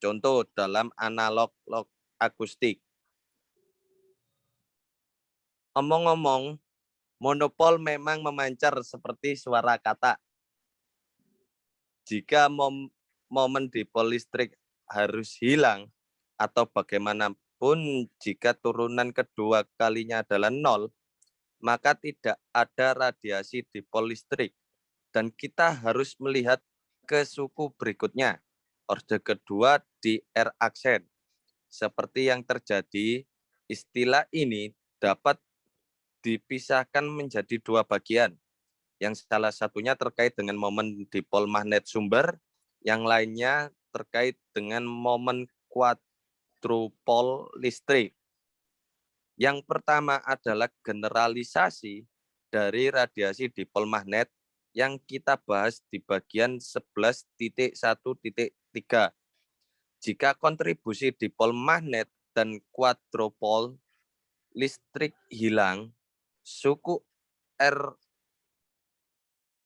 Contoh dalam analog akustik. Omong-omong, monopol memang memancar seperti suara kata. Jika momen dipol listrik harus hilang, atau bagaimanapun jika turunan kedua kalinya adalah 0, maka tidak ada radiasi dipol listrik. Dan kita harus melihat ke suku berikutnya, orde kedua di R aksen. Seperti yang terjadi, istilah ini dapat dipisahkan menjadi dua bagian. Yang salah satunya terkait dengan momen dipol magnet sumber, yang lainnya terkait dengan momen kuadrupol listrik. Yang pertama adalah generalisasi dari radiasi dipol magnet yang kita bahas di bagian 11.1.3. Jika kontribusi dipol magnet dan kuadrupol listrik hilang, suku R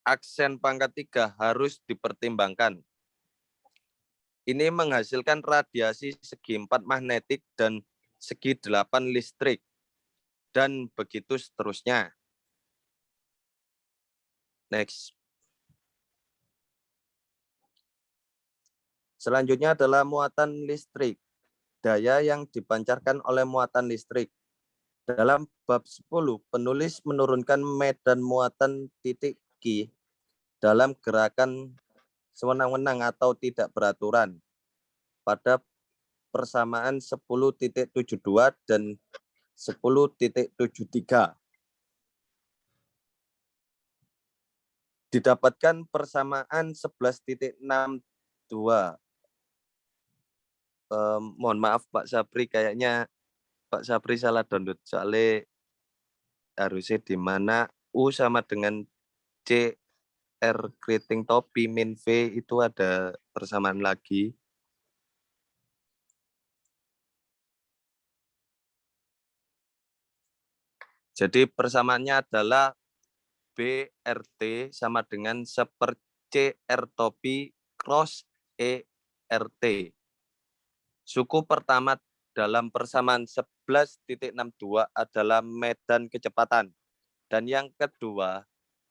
aksen pangkat 3 harus dipertimbangkan. Ini menghasilkan radiasi segi 4 magnetik dan segi 8 listrik, dan begitu seterusnya. Next. Selanjutnya adalah muatan listrik. Daya yang dipancarkan oleh muatan listrik. Dalam bab 10, penulis menurunkan medan muatan titik Q dalam gerakan sewenang-wenang atau tidak beraturan pada persamaan 10.72 dan 10.73. didapatkan persamaan 11.62. Mohon maaf Pak Sapri, kayaknya Pak Sapri salah download, soalnya harusnya di mana U sama dengan C R keriting topi min V itu ada persamaan lagi. Jadi persamaannya adalah BRT sama dengan CR topi cross ERT. Suku pertama dalam persamaan 11.62 adalah medan kecepatan. Dan yang kedua,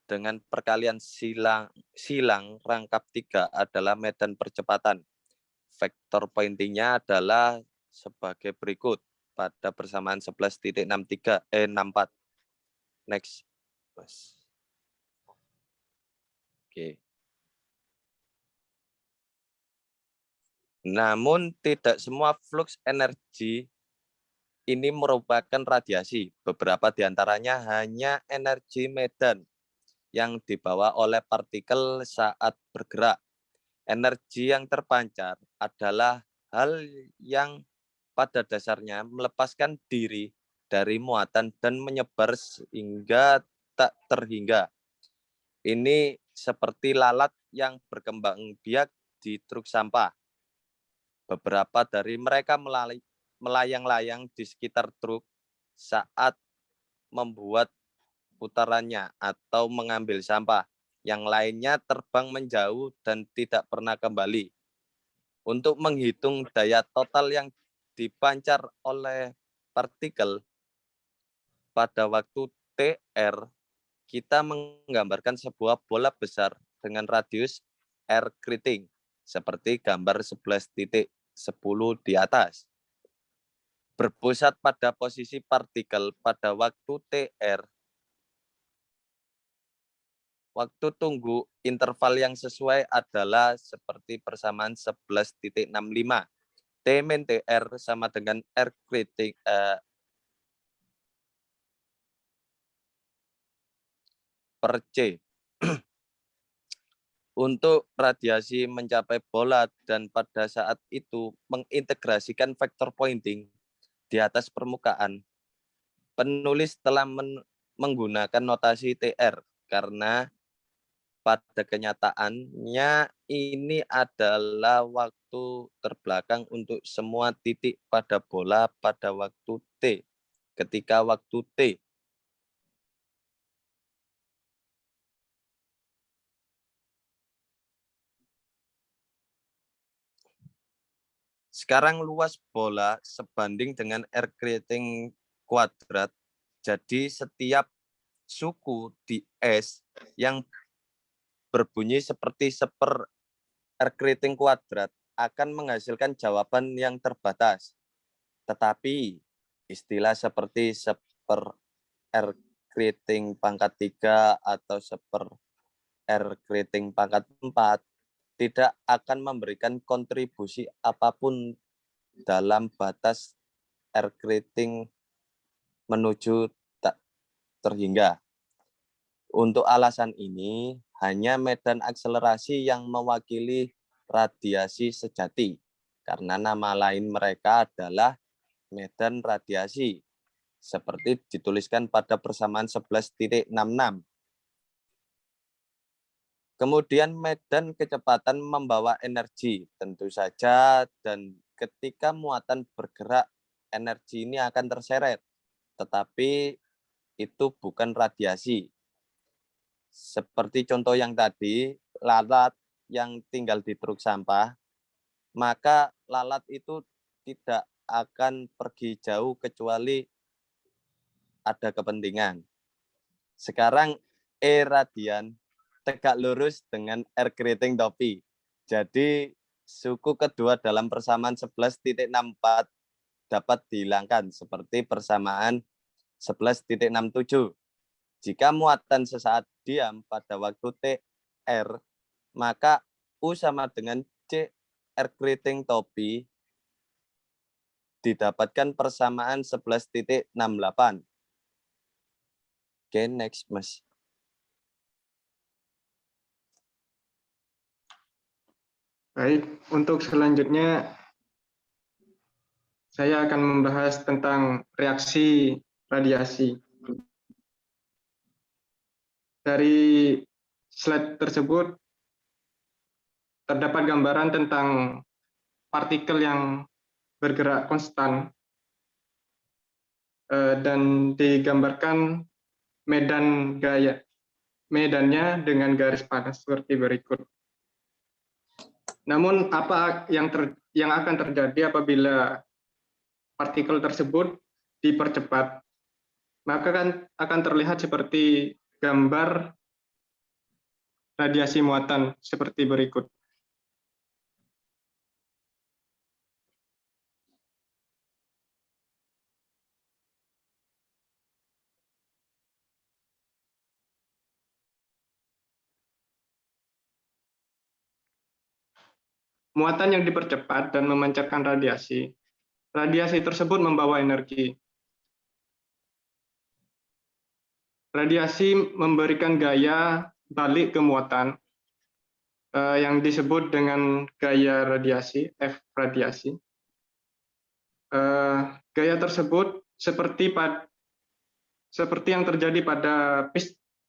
dengan perkalian silang rangkap 3 adalah medan percepatan. Vektor pointingnya adalah sebagai berikut pada persamaan 11.64. Next. Oke. Namun tidak semua flux energi ini merupakan radiasi. Beberapa diantaranya hanya energi medan yang dibawa oleh partikel saat bergerak. Energi yang terpancar adalah hal yang pada dasarnya melepaskan diri dari muatan dan menyebar sehingga tak terhingga. Ini seperti lalat yang berkembang biak di truk sampah. Beberapa dari mereka melayang-layang di sekitar truk saat membuat putarannya atau mengambil sampah. Yang lainnya terbang menjauh dan tidak pernah kembali. Untuk menghitung daya total yang dipancar oleh partikel pada waktu TR, kita menggambarkan sebuah bola besar dengan radius R keriting, seperti gambar 11.10 di atas. Berpusat pada posisi partikel pada waktu TR, waktu tunggu interval yang sesuai adalah seperti persamaan 11.65. T min TR sama dengan R keriting per C. Untuk radiasi mencapai bola dan pada saat itu mengintegrasikan vektor pointing di atas permukaan, penulis telah menggunakan notasi TR karena pada kenyataannya ini adalah waktu terbelakang untuk semua titik pada bola pada waktu T. Ketika waktu T. Sekarang luas bola sebanding dengan R keriting kuadrat. Jadi setiap suku di S yang berbunyi seperti seper R keriting kuadrat akan menghasilkan jawaban yang terbatas. Tetapi istilah seperti seper R keriting pangkat 3 atau seper R keriting pangkat 4 tidak akan memberikan kontribusi apapun dalam batas R keriting menuju tak terhingga. Untuk alasan ini, hanya medan akselerasi yang mewakili radiasi sejati, karena nama lain mereka adalah medan radiasi, seperti dituliskan pada persamaan 11.66. Kemudian medan kecepatan membawa energi, tentu saja, dan ketika muatan bergerak, energi ini akan terseret, tetapi itu bukan radiasi. Seperti contoh yang tadi, lalat yang tinggal di truk sampah, maka lalat itu tidak akan pergi jauh kecuali ada kepentingan. Sekarang E radian tegak lurus dengan R keriting topi. Jadi suku kedua dalam persamaan 11.64 dapat dihilangkan seperti persamaan 11.67. Jika muatan sesaat diam pada waktu TR, maka U sama dengan C R keriting topi didapatkan persamaan 11.68. Oke, next, Mas. Baik, untuk selanjutnya saya akan membahas tentang reaksi radiasi. Dari slide tersebut terdapat gambaran tentang partikel yang bergerak konstan dan digambarkan medannya dengan garis panas seperti berikut. Namun apa yang akan terjadi apabila partikel tersebut dipercepat? Maka akan terlihat seperti gambar radiasi muatan seperti berikut. Muatan yang dipercepat dan memancarkan radiasi. Radiasi tersebut membawa energi. Radiasi memberikan gaya balik ke muatan yang disebut dengan gaya radiasi, F radiasi. Gaya tersebut seperti yang terjadi pada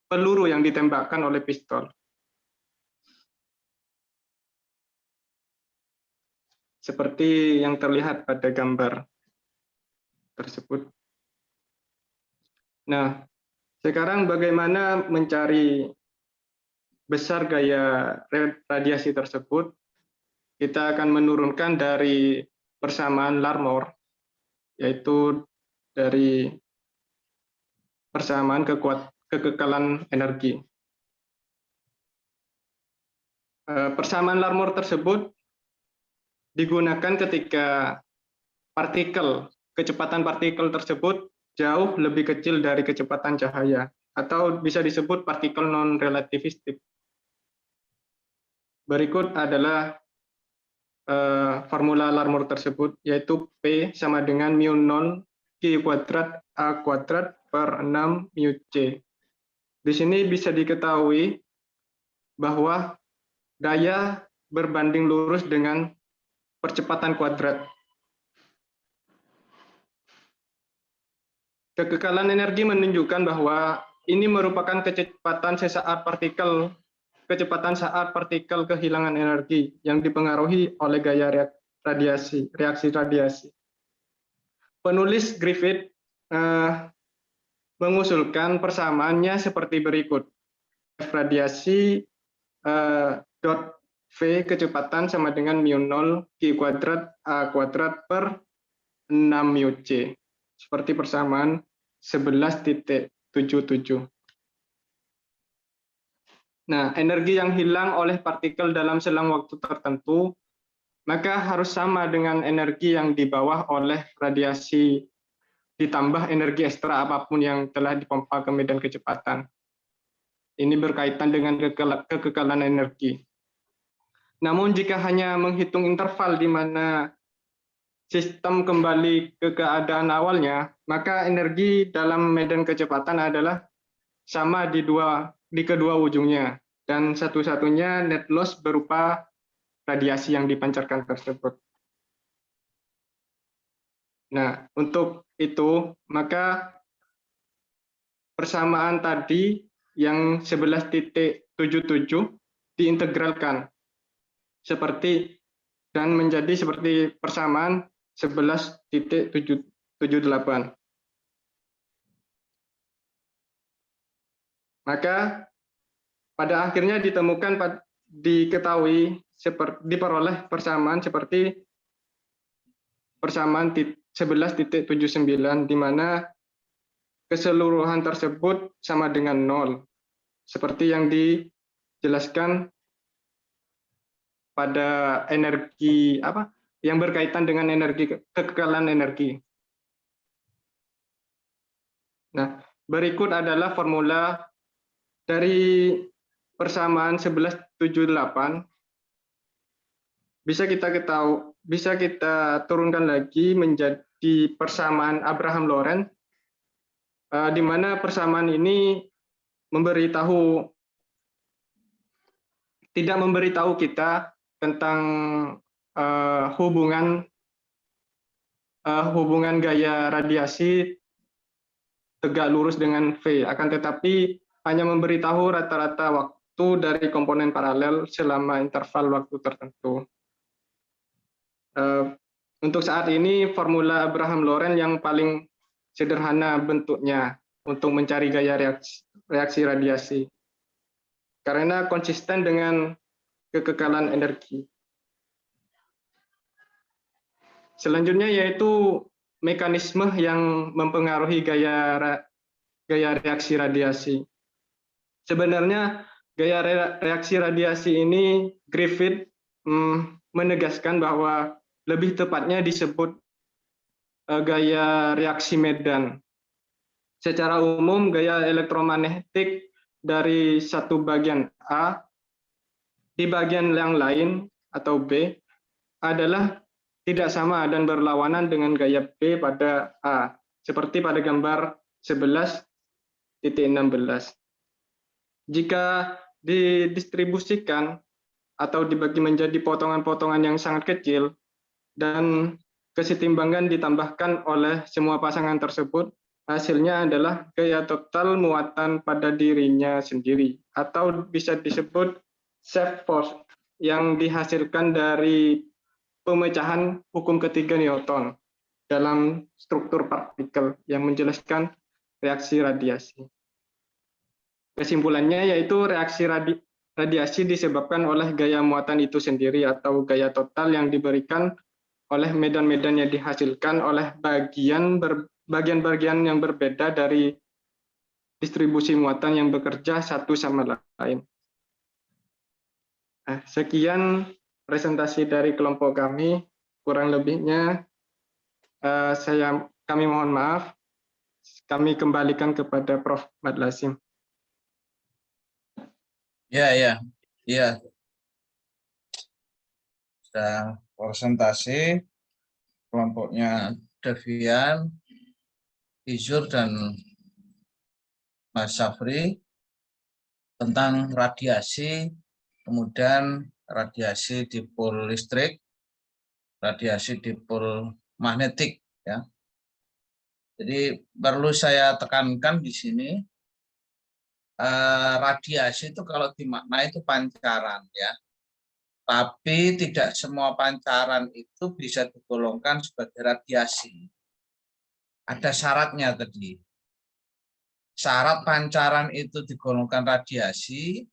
peluru yang ditembakkan oleh pistol. Seperti yang terlihat pada gambar tersebut. Nah, sekarang bagaimana mencari besar gaya radiasi tersebut? Kita akan menurunkan dari persamaan Larmor, yaitu dari persamaan kekekalan energi. Persamaan Larmor tersebut digunakan ketika kecepatan partikel tersebut jauh lebih kecil dari kecepatan cahaya, atau bisa disebut partikel non-relativistik. Berikut adalah formula Larmor tersebut, yaitu P sama dengan mu0 Q kuadrat A kuadrat per 6 mu C. Di sini bisa diketahui bahwa daya berbanding lurus dengan percepatan kuadrat. Kekekalan energi menunjukkan bahwa ini merupakan kecepatan saat partikel kehilangan energi yang dipengaruhi oleh gaya reaksi radiasi. Penulis Griffith mengusulkan persamaannya seperti berikut. F radiasi dot V kecepatan sama dengan mu0 Q kuadrat A kuadrat per 6 mu C. Seperti persamaan 11.77. Nah, energi yang hilang oleh partikel dalam selang waktu tertentu, maka harus sama dengan energi yang dibawa oleh radiasi ditambah energi ekstra apapun yang telah dipompa ke medan kecepatan. Ini berkaitan dengan kekekalan energi. Namun jika hanya menghitung interval di mana sistem kembali ke keadaan awalnya, maka energi dalam medan kecepatan adalah sama di kedua ujungnya, dan satu-satunya net loss berupa radiasi yang dipancarkan tersebut. Nah, untuk itu, maka persamaan tadi yang 11.77 diintegralkan dan menjadi seperti persamaan 11.78. Maka pada akhirnya diperoleh persamaan seperti persamaan 11.79, di mana keseluruhan tersebut sama dengan 0, seperti yang dijelaskan pada energi yang berkaitan dengan kekekalan energi. Nah, berikut adalah formula dari persamaan 11.78. Bisa kita turunkan lagi menjadi persamaan Abraham-Lorentz, di mana persamaan ini tidak memberitahu kita tentang hubungan gaya radiasi tegak lurus dengan V, akan tetapi hanya memberitahu rata-rata waktu dari komponen paralel selama interval waktu tertentu. Untuk saat ini, formula Abraham-Lorentz yang paling sederhana bentuknya untuk mencari gaya reaksi radiasi, karena konsisten dengan kekekalan energi. Selanjutnya yaitu mekanisme yang mempengaruhi gaya reaksi radiasi. Sebenarnya gaya reaksi radiasi ini Griffith menegaskan bahwa lebih tepatnya disebut gaya reaksi medan. Secara umum, gaya elektromagnetik dari satu bagian A di bagian yang lain atau B adalah tidak sama dan berlawanan dengan gaya B pada A, seperti pada gambar 11.16. Jika didistribusikan atau dibagi menjadi potongan-potongan yang sangat kecil, dan kesetimbangan ditambahkan oleh semua pasangan tersebut, hasilnya adalah gaya total muatan pada dirinya sendiri, atau bisa disebut shape force yang dihasilkan dari pemecahan hukum ketiga Newton dalam struktur partikel yang menjelaskan reaksi radiasi. Kesimpulannya yaitu reaksi radiasi disebabkan oleh gaya muatan itu sendiri atau gaya total yang diberikan oleh medan-medan yang dihasilkan oleh bagian-bagian yang berbeda dari distribusi muatan yang bekerja satu sama lain. Nah, sekian presentasi dari kelompok kami. Kurang lebihnya kami mohon maaf. Kami kembalikan kepada Prof. Madlasim. Ya. Sudah presentasi kelompoknya Devian, Izur, dan Mas Safri tentang radiasi, kemudian radiasi dipol listrik, radiasi dipol magnetik, ya. Jadi perlu saya tekankan di sini, radiasi itu kalau dimaknai itu pancaran, ya. Tapi tidak semua pancaran itu bisa digolongkan sebagai radiasi. Ada syaratnya tadi. Syarat pancaran itu digolongkan radiasi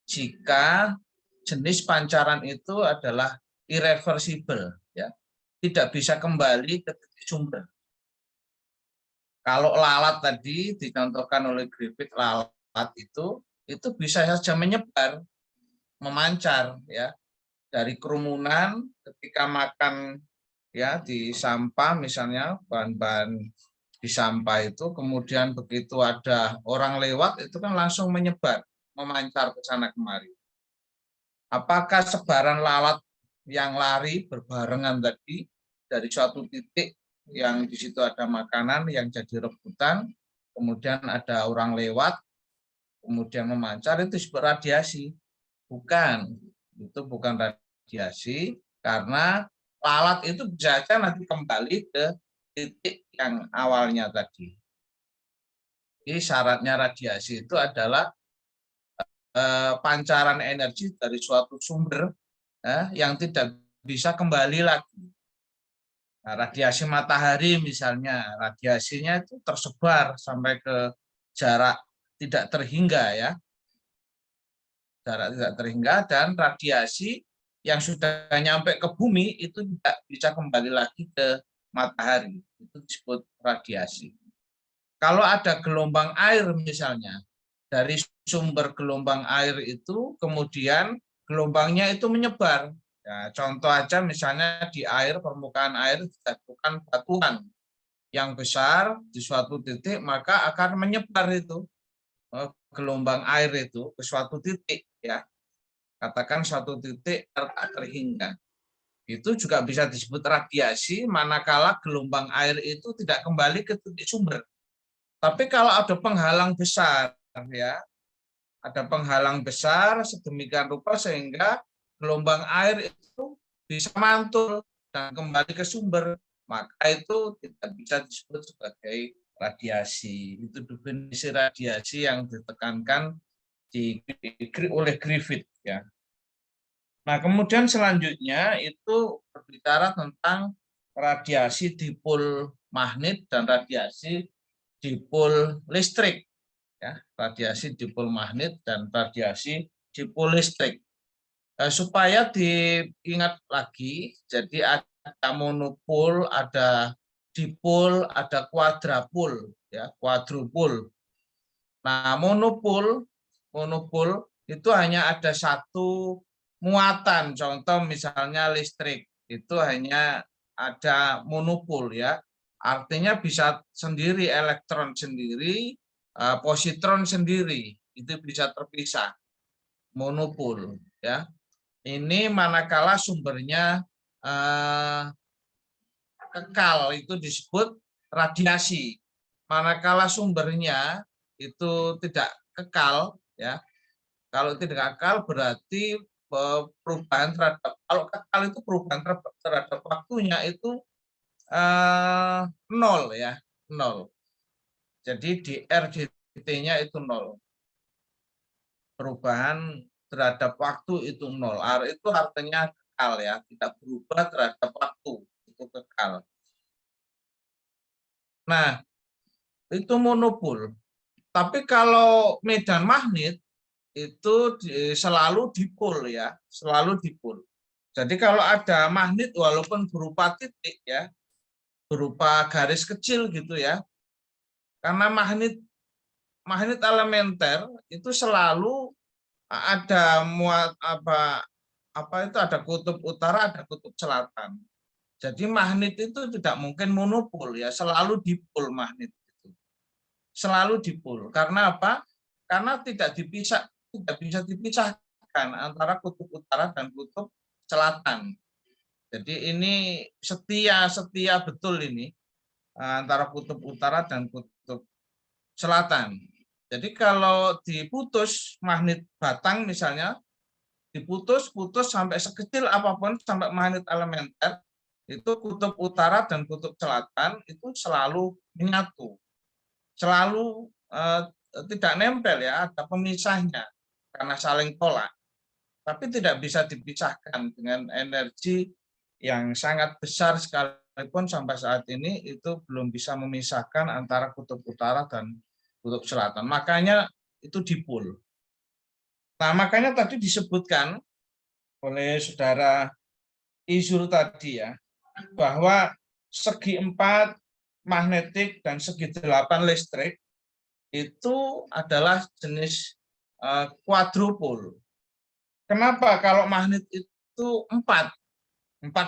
jika jenis pancaran itu adalah irreversible, ya. Tidak bisa kembali ke titik sumber. Kalau lalat tadi dicontohkan oleh Griffith, lalat itu bisa saja menyebar, memancar, ya. Dari kerumunan ketika makan, ya, di sampah misalnya, bahan-bahan di sampah itu, kemudian begitu ada orang lewat itu kan langsung menyebar, memancar ke sana kemari. Apakah sebaran lalat yang lari berbarengan tadi dari suatu titik yang di situ ada makanan yang jadi rebutan, kemudian ada orang lewat, kemudian memancar, itu disebut radiasi? Bukan. Itu bukan radiasi, karena lalat itu bisa saja nanti kembali ke titik yang awalnya tadi. Jadi syaratnya radiasi itu adalah pancaran energi dari suatu sumber yang tidak bisa kembali lagi. Nah, radiasi matahari misalnya, radiasinya itu tersebar sampai ke jarak tidak terhingga, ya. Jarak tidak terhingga, dan radiasi yang sudah nyampe ke bumi itu tidak bisa kembali lagi ke matahari. Itu disebut radiasi. Kalau ada gelombang air misalnya, dari sumber gelombang air itu kemudian gelombangnya itu menyebar. Ya, contoh aja misalnya di air, permukaan air dijatuhkan batuan yang besar di suatu titik, maka akan menyebar itu gelombang air itu ke suatu titik, ya. Katakan suatu titik tak terhingga. Itu juga bisa disebut radiasi manakala gelombang air itu tidak kembali ke titik sumber. Tapi kalau ada penghalang besar, ya, ada penghalang besar sedemikian rupa sehingga gelombang air itu bisa mantul dan kembali ke sumber, maka itu tidak bisa disebut sebagai radiasi. Itu definisi radiasi yang ditekankan oleh Griffith, ya. Nah, kemudian selanjutnya itu berbicara tentang radiasi dipol magnet dan radiasi dipol listrik, ya. Radiasi dipol magnet dan radiasi dipol listrik. Supaya diingat lagi, jadi ada monopol, ada dipol, ada kuadrapol, ya, kuadrupol. Nah, monopol itu hanya ada satu muatan. Contoh misalnya listrik, itu hanya ada monopol, ya. Artinya bisa sendiri, elektron sendiri, positron sendiri, itu bisa terpisah. Monopol, ya. Ini manakala sumbernya kekal, itu disebut radiasi. Manakala sumbernya itu tidak kekal, ya. Kalau tidak kekal berarti perubahan terhadap, kalau kekal itu perubahan terhadap waktunya itu 0, ya, 0. Jadi di R dt-nya itu 0. Perubahan terhadap waktu itu 0. Itu artinya kekal, ya, tidak berubah terhadap waktu, itu kekal. Nah, itu monopol. Tapi kalau medan magnet itu selalu dipol, ya, selalu dipol. Jadi kalau ada magnet walaupun berupa titik, ya, berupa garis kecil gitu, ya. Karena magnet elementer itu selalu ada itu ada kutub utara, ada kutub selatan. Jadi magnet itu tidak mungkin monopol, ya, selalu dipol magnet itu. Selalu dipol. Karena apa? Karena tidak bisa dipisahkan antara kutub utara dan kutub selatan. Jadi ini setia betul ini antara kutub utara dan kutub selatan. Jadi kalau diputus magnet batang misalnya, diputus sampai sekecil apapun, sampai magnet elementer, itu kutub utara dan kutub selatan itu selalu menyatu. Selalu tidak nempel, ya, ada pemisahnya karena saling tolak. Tapi tidak bisa dipisahkan dengan energi yang sangat besar sekalipun sampai saat ini itu belum bisa memisahkan antara kutub utara dan kutub selatan. Makanya itu dipol. Nah, makanya tadi disebutkan oleh saudara Izul tadi, ya, bahwa segi 4 magnetik dan segi 8 listrik itu adalah jenis kuadrupol. Kenapa? Kalau magnet itu 4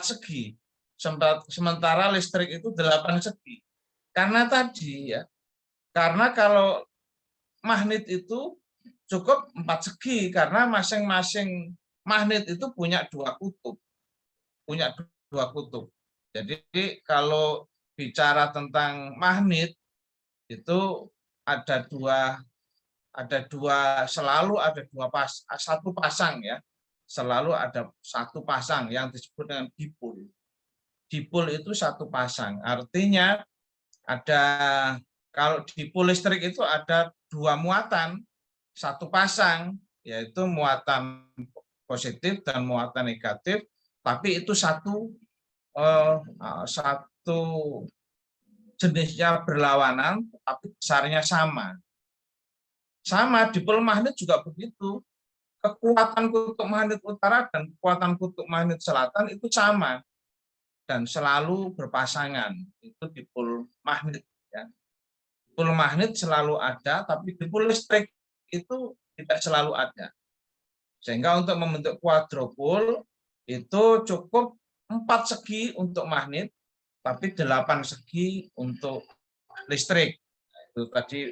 segi, sementara listrik itu 8 segi. Karena tadi, ya, karena kalau magnet itu cukup 4 segi, karena masing-masing magnet itu punya 2 kutub. Jadi kalau bicara tentang magnet itu selalu ada satu pasang, ya. Selalu ada satu pasang yang disebut dengan dipol. Dipol itu satu pasang. Artinya kalau dipol listrik itu ada 2 muatan, satu pasang, yaitu muatan positif dan muatan negatif, tapi itu satu jenisnya berlawanan, tapi besarnya sama. Sama, dipol magnet juga begitu. Kekuatan kutub magnet utara dan kekuatan kutub magnet selatan itu sama dan selalu berpasangan. Itu dipol magnet, ya. Dipol magnet selalu ada, tapi dipol listrik itu tidak selalu ada. Sehingga untuk membentuk kuadrupol itu cukup 4 segi untuk magnet, tapi 8 segi untuk listrik. Itu tadi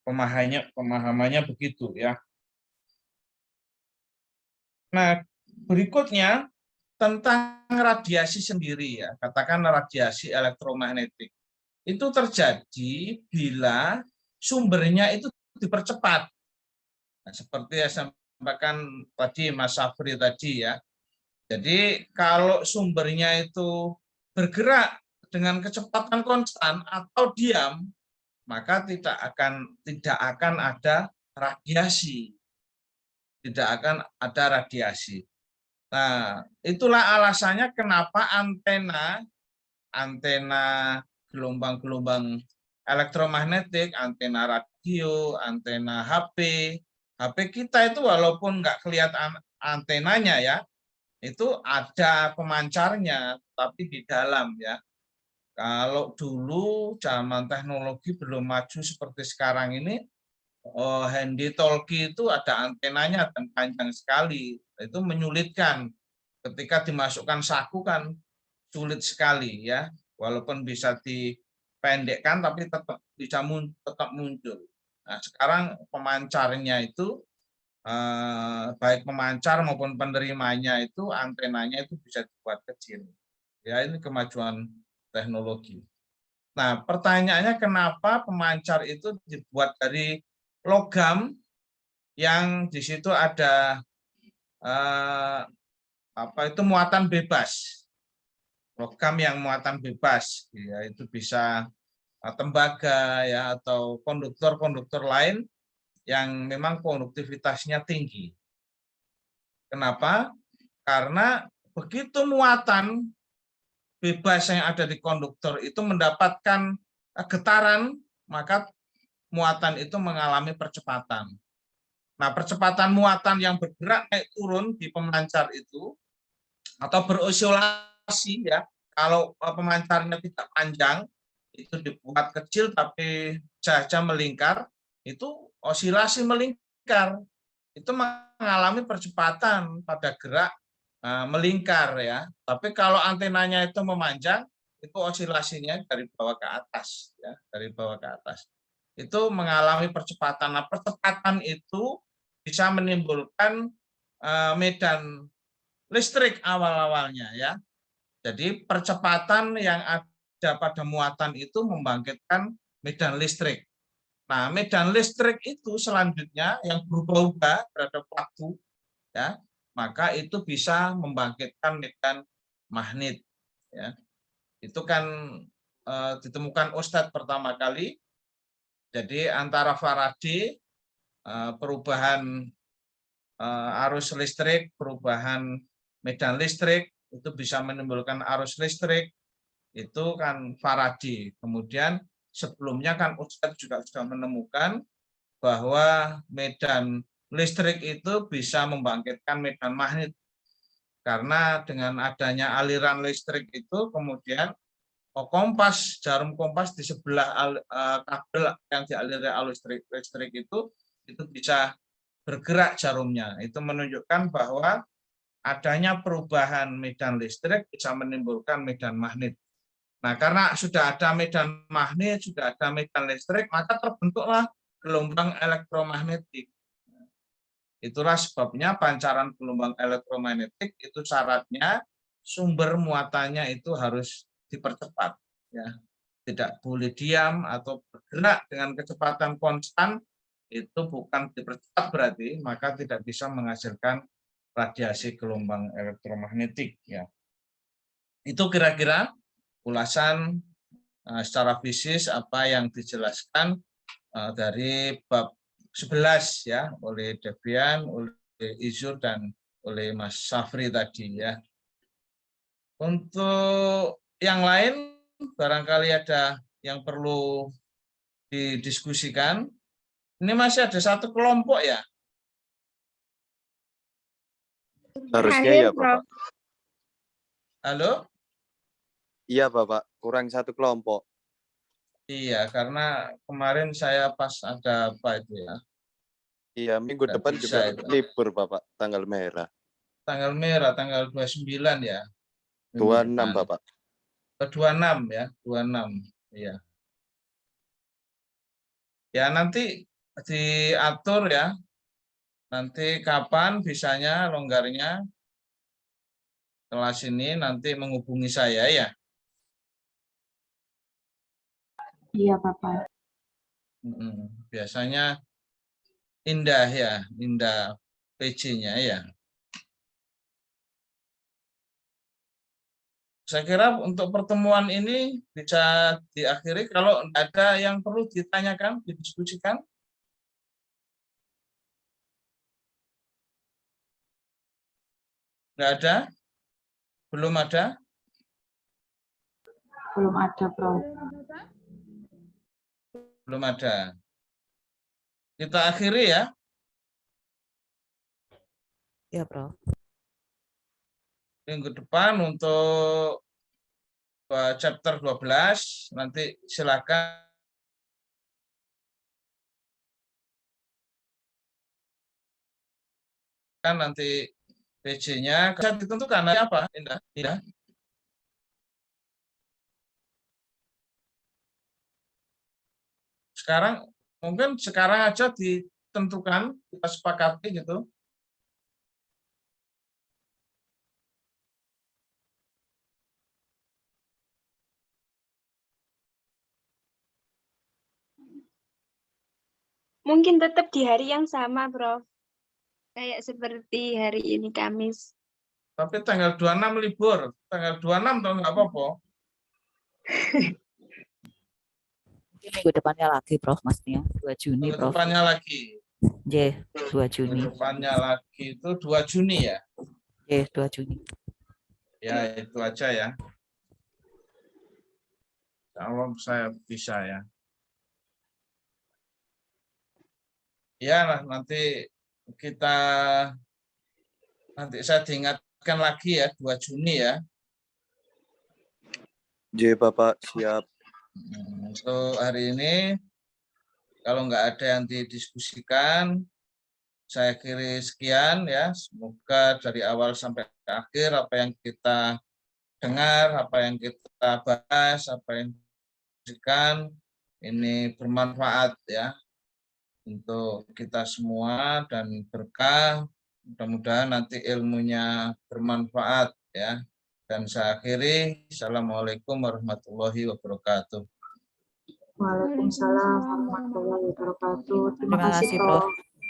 pemahamannya begitu, ya. Nah, berikutnya tentang radiasi sendiri, ya. Katakan radiasi elektromagnetik. Itu terjadi bila sumbernya itu dipercepat. Nah, seperti yang sampaikan tadi Mas Safri tadi, ya. Jadi kalau sumbernya itu bergerak dengan kecepatan konstan atau diam, maka tidak akan ada radiasi. Tidak akan ada radiasi. Nah, itulah alasannya kenapa antena gelombang-gelombang elektromagnetik, antena radio, antena HP kita itu walaupun nggak kelihatan antenanya ya, itu ada pemancarnya, tapi di dalam ya. Kalau dulu zaman teknologi belum maju seperti sekarang ini, handy talkie itu ada antenanya dan panjang sekali. Itu menyulitkan. Ketika dimasukkan saku kan sulit sekali ya. Walaupun bisa dipendekkan tapi tetap tetap muncul. Nah, sekarang pemancarnya itu baik pemancar maupun penerimanya itu antenanya itu bisa dibuat kecil. Ya, ini kemajuan teknologi. Nah, pertanyaannya kenapa pemancar itu dibuat dari logam yang di situ ada muatan bebas. Logam yang muatan bebas, ya, itu bisa tembaga ya atau konduktor-konduktor lain yang memang konduktivitasnya tinggi. Kenapa? Karena begitu muatan bebas yang ada di konduktor itu mendapatkan getaran, maka muatan itu mengalami percepatan. Nah, percepatan muatan yang bergerak naik turun di pemancar itu atau beroscilasi ya, kalau pemancarnya tidak panjang, itu dibuat kecil tapi saja melingkar, itu osilasi melingkar. Itu mengalami percepatan pada gerak melingkar ya. Tapi kalau antenanya itu memanjang, itu osilasinya dari bawah ke atas ya, dari bawah ke atas. Itu mengalami percepatan. Nah, percepatan itu bisa menimbulkan medan listrik awal-awalnya ya. Jadi percepatan yang ada pada muatan itu membangkitkan medan listrik. Nah, medan listrik itu selanjutnya yang berubah-ubah terhadap waktu ya, maka itu bisa membangkitkan medan magnet ya. Itu kan ditemukan Ustadz pertama kali. Jadi antara Faraday perubahan arus listrik, perubahan medan listrik itu bisa menimbulkan arus listrik, itu kan Faraday. Kemudian sebelumnya kan Ustadz juga sudah menemukan bahwa medan listrik itu bisa membangkitkan medan magnet. Karena dengan adanya aliran listrik itu kemudian jarum kompas di sebelah kabel yang dialiri arus listrik itu bisa bergerak jarumnya. Itu menunjukkan bahwa adanya perubahan medan listrik bisa menimbulkan medan magnet. Nah, karena sudah ada medan magnet, sudah ada medan listrik, maka terbentuklah gelombang elektromagnetik. Itulah sebabnya pancaran gelombang elektromagnetik itu syaratnya sumber muatannya itu harus dipercepat. Ya. Tidak boleh diam atau bergerak dengan kecepatan konstan, itu bukan dipercepat berarti, maka tidak bisa menghasilkan radiasi gelombang elektromagnetik. Ya. Itu kira-kira ulasan secara fisik apa yang dijelaskan dari bab 11 ya oleh Devian, oleh Izur dan oleh Mas Safri tadi ya. Untuk yang lain barangkali ada yang perlu didiskusikan. Ini masih ada satu kelompok ya? Harusnya ya, Bapak. Halo? Iya, Bapak. Kurang satu kelompok. Iya, karena kemarin saya pas ada apa itu ya. Iya, minggu Nggak depan bisa juga itu. libur, Bapak. Tanggal merah. Tanggal merah, tanggal 29 ya. 26, Bapak. 26 ya, 26. Iya. Ya nanti diatur ya. Nanti kapan bisanya longgarnya kelas ini nanti menghubungi saya ya. Iya, Bapak. Biasanya Indah ya, Indah PJ-nya ya. saya kira untuk pertemuan ini bisa diakhiri. Kalau ada yang perlu ditanyakan, didiskusikan. Nggak ada? Belum ada? Belum ada, Prof. Belum ada. Kita akhiri ya. Ya, Prof. Minggu depan untuk chapter 12, nanti silakan nanti PJ-nya bisa ditentukan apa, Indah? Indah? Sekarang mungkin sekarang aja ditentukan, kita sepakati gitu. Mungkin tetap di hari yang sama, Prof. Kayak seperti hari ini Kamis. Tapi tanggal 26 libur, tanggal 26 tuh nggak apa-apa. Minggu depannya lagi, Prof, maksudnya 2 Juni, Minggu Prof. depannya lagi. J, 2 Juni. Minggu depannya lagi itu 2 Juni ya. J, 2 Juni. Ya, itu aja ya. Kalau saya bisa ya. Ya, nanti saya diingatkan lagi ya, 2 Juni ya. J, Bapak, siap. Untuk hari ini, kalau nggak ada yang didiskusikan, saya kira sekian ya. Semoga dari awal sampai akhir apa yang kita dengar, apa yang kita bahas, apa yang diskusikan ini bermanfaat ya untuk kita semua dan berkah. Mudah-mudahan nanti ilmunya bermanfaat ya. Dan saya akhiri, Assalamualaikum warahmatullahi wabarakatuh. Waalaikumsalam warahmatullahi wabarakatuh. Terima Terima kasih, kasih, Prof. Prof.